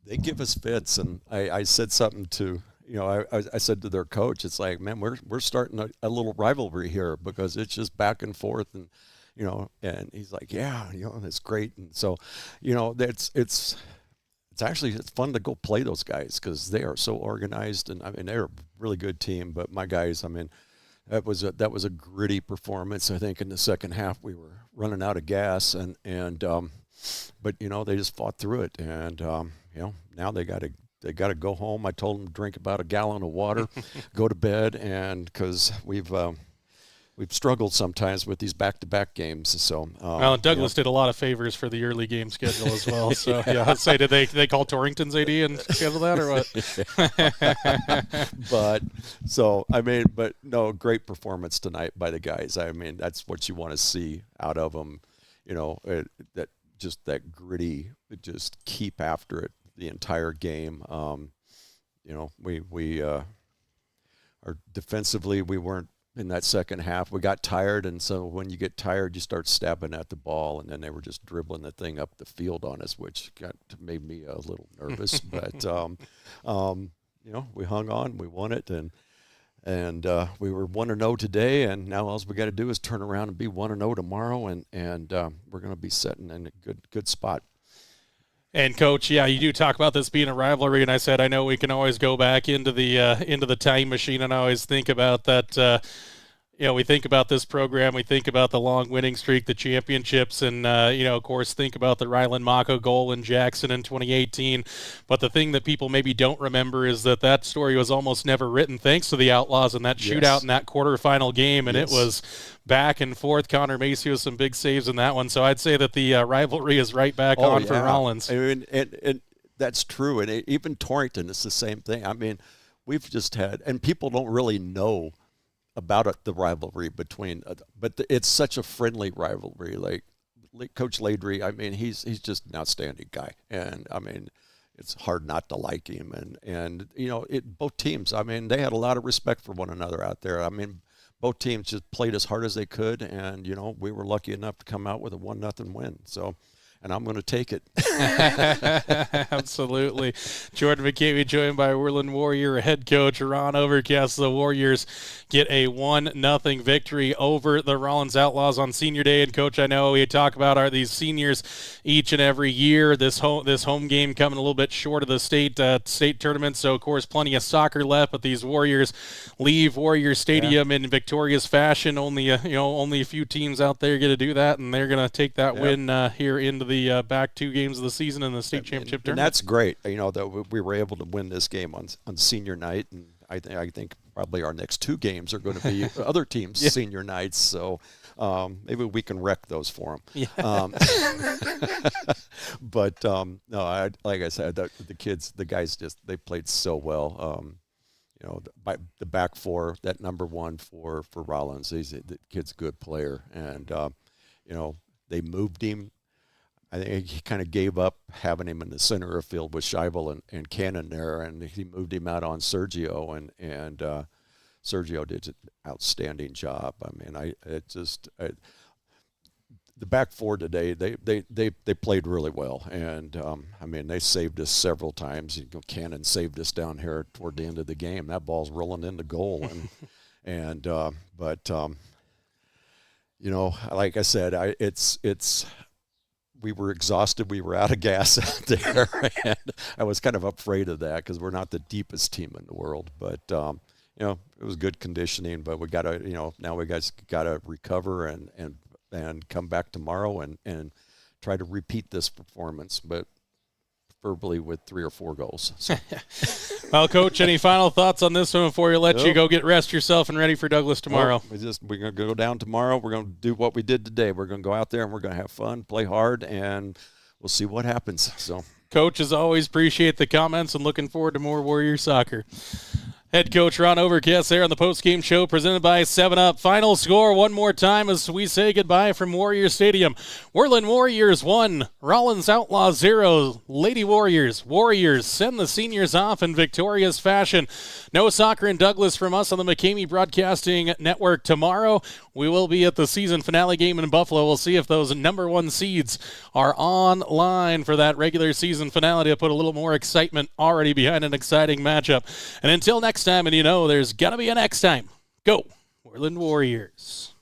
they give us fits, and I said something to, you know, I said to their coach, it's like, man, we're starting a little rivalry here because it's just back and forth, and, you know, and he's like, yeah, you know, it's great, and so, you know, it's fun to go play those guys because they are so organized, and I mean, they're a really good team, but my guys, I mean, that was a gritty performance. I think in the second half we were running out of gas, but you know, they just fought through it, and you know, now they got to go home. I told them to drink about a gallon of water, go to bed, and because we've we've struggled sometimes with these back-to-back games. So well, Douglas did a lot of favors for the early game schedule as well. So yeah, I'd say did they call Torrington's AD and schedule that or what? But no, great performance tonight by the guys. I mean, that's what you want to see out of them. That gritty, just keep after it the entire game. We are defensively, we weren't in that second half. We got tired, and so when you get tired, you start stabbing at the ball, and then they were just dribbling the thing up the field on us, which made me a little nervous. But we hung on, we won it, and we were 1-0 today, and now all we got to do is turn around and be 1-0 tomorrow, and we're going to be sitting in a good spot. And Coach, yeah, you do talk about this being a rivalry, and I said I know we can always go back into the time machine, and I always think about that. We think about this program, we think about the long winning streak, the championships, and of course, think about the Ryland Mako goal in Jackson in 2018. But the thing that people maybe don't remember is that story was almost never written thanks to the Outlaws and that shootout in that quarterfinal game, and it was back and forth. Connor Macy with some big saves in that one. So I'd say that the rivalry is right back on for Rawlins. I mean, and that's true. And even Torrington, it's the same thing. I mean, we've just had, and people don't really know about the rivalry between, but it's such a friendly rivalry. Like Coach Ladry, I mean, he's just an outstanding guy. And, I mean, it's hard not to like him. And both teams, I mean, they had a lot of respect for one another out there. I mean, both teams just played as hard as they could, and, we were lucky enough to come out with a 1-0 win. So, and I'm going to take it. Absolutely. Jordan McCamey joined by Worland Warrior head coach Ron Overcast. The Warriors get a 1-0 victory over the Rawlins Outlaws on Senior Day. And, Coach, I know we talk about these seniors each and every year. This home game coming a little bit short of the state tournament, so, of course, plenty of soccer left. But these Warriors leave Warrior Stadium in victorious fashion. Only a few teams out there get to do that, and they're going to take that win here into the back 2 games of the season in the state championship tournament. And that's great, that we were able to win this game on senior night, and I think probably our next 2 games are going to be other teams' senior nights, so maybe we can wreck those for them. Yeah. But no, like I said, the guys they played so well. By the back 4, that number 1 for Rawlins, the kid's a good player, and they moved him. I think he kind of gave up having him in the center of the field with Scheibel and Cannon there, and he moved him out on Sergio, and Sergio did an outstanding job. I mean, the back 4 today, they played really well, and I mean, they saved us several times. Cannon saved us down here toward the end of the game. That ball's rolling into goal, but like I said, we were exhausted. We were out of gas out there, and I was kind of afraid of that because we're not the deepest team in the world. But it was good conditioning. But we got to, now we guys got to recover and come back tomorrow and try to repeat this performance, but preferably with 3 or 4 goals. So. Well, Coach, any final thoughts on this one before we let you go get rest yourself and ready for Douglas tomorrow? We're going to go down tomorrow. We're going to do what we did today. We're going to go out there and we're going to have fun, play hard, and we'll see what happens. So, Coach, as always, appreciate the comments and looking forward to more Warrior soccer. Head coach Ron Overcast there on the postgame show presented by 7-Up. Final score one more time as we say goodbye from Warrior Stadium. Worland Warriors 1, Rawlins Outlaws 0. Lady Warriors send the seniors off in victorious fashion. No soccer in Douglas from us on the McCamey Broadcasting Network tomorrow. We will be at the season finale game in Buffalo. We'll see if those number 1 seeds are online for that regular season finale to put a little more excitement already behind an exciting matchup. And until next time, and there's got to be a next time. Go, Worland Warriors.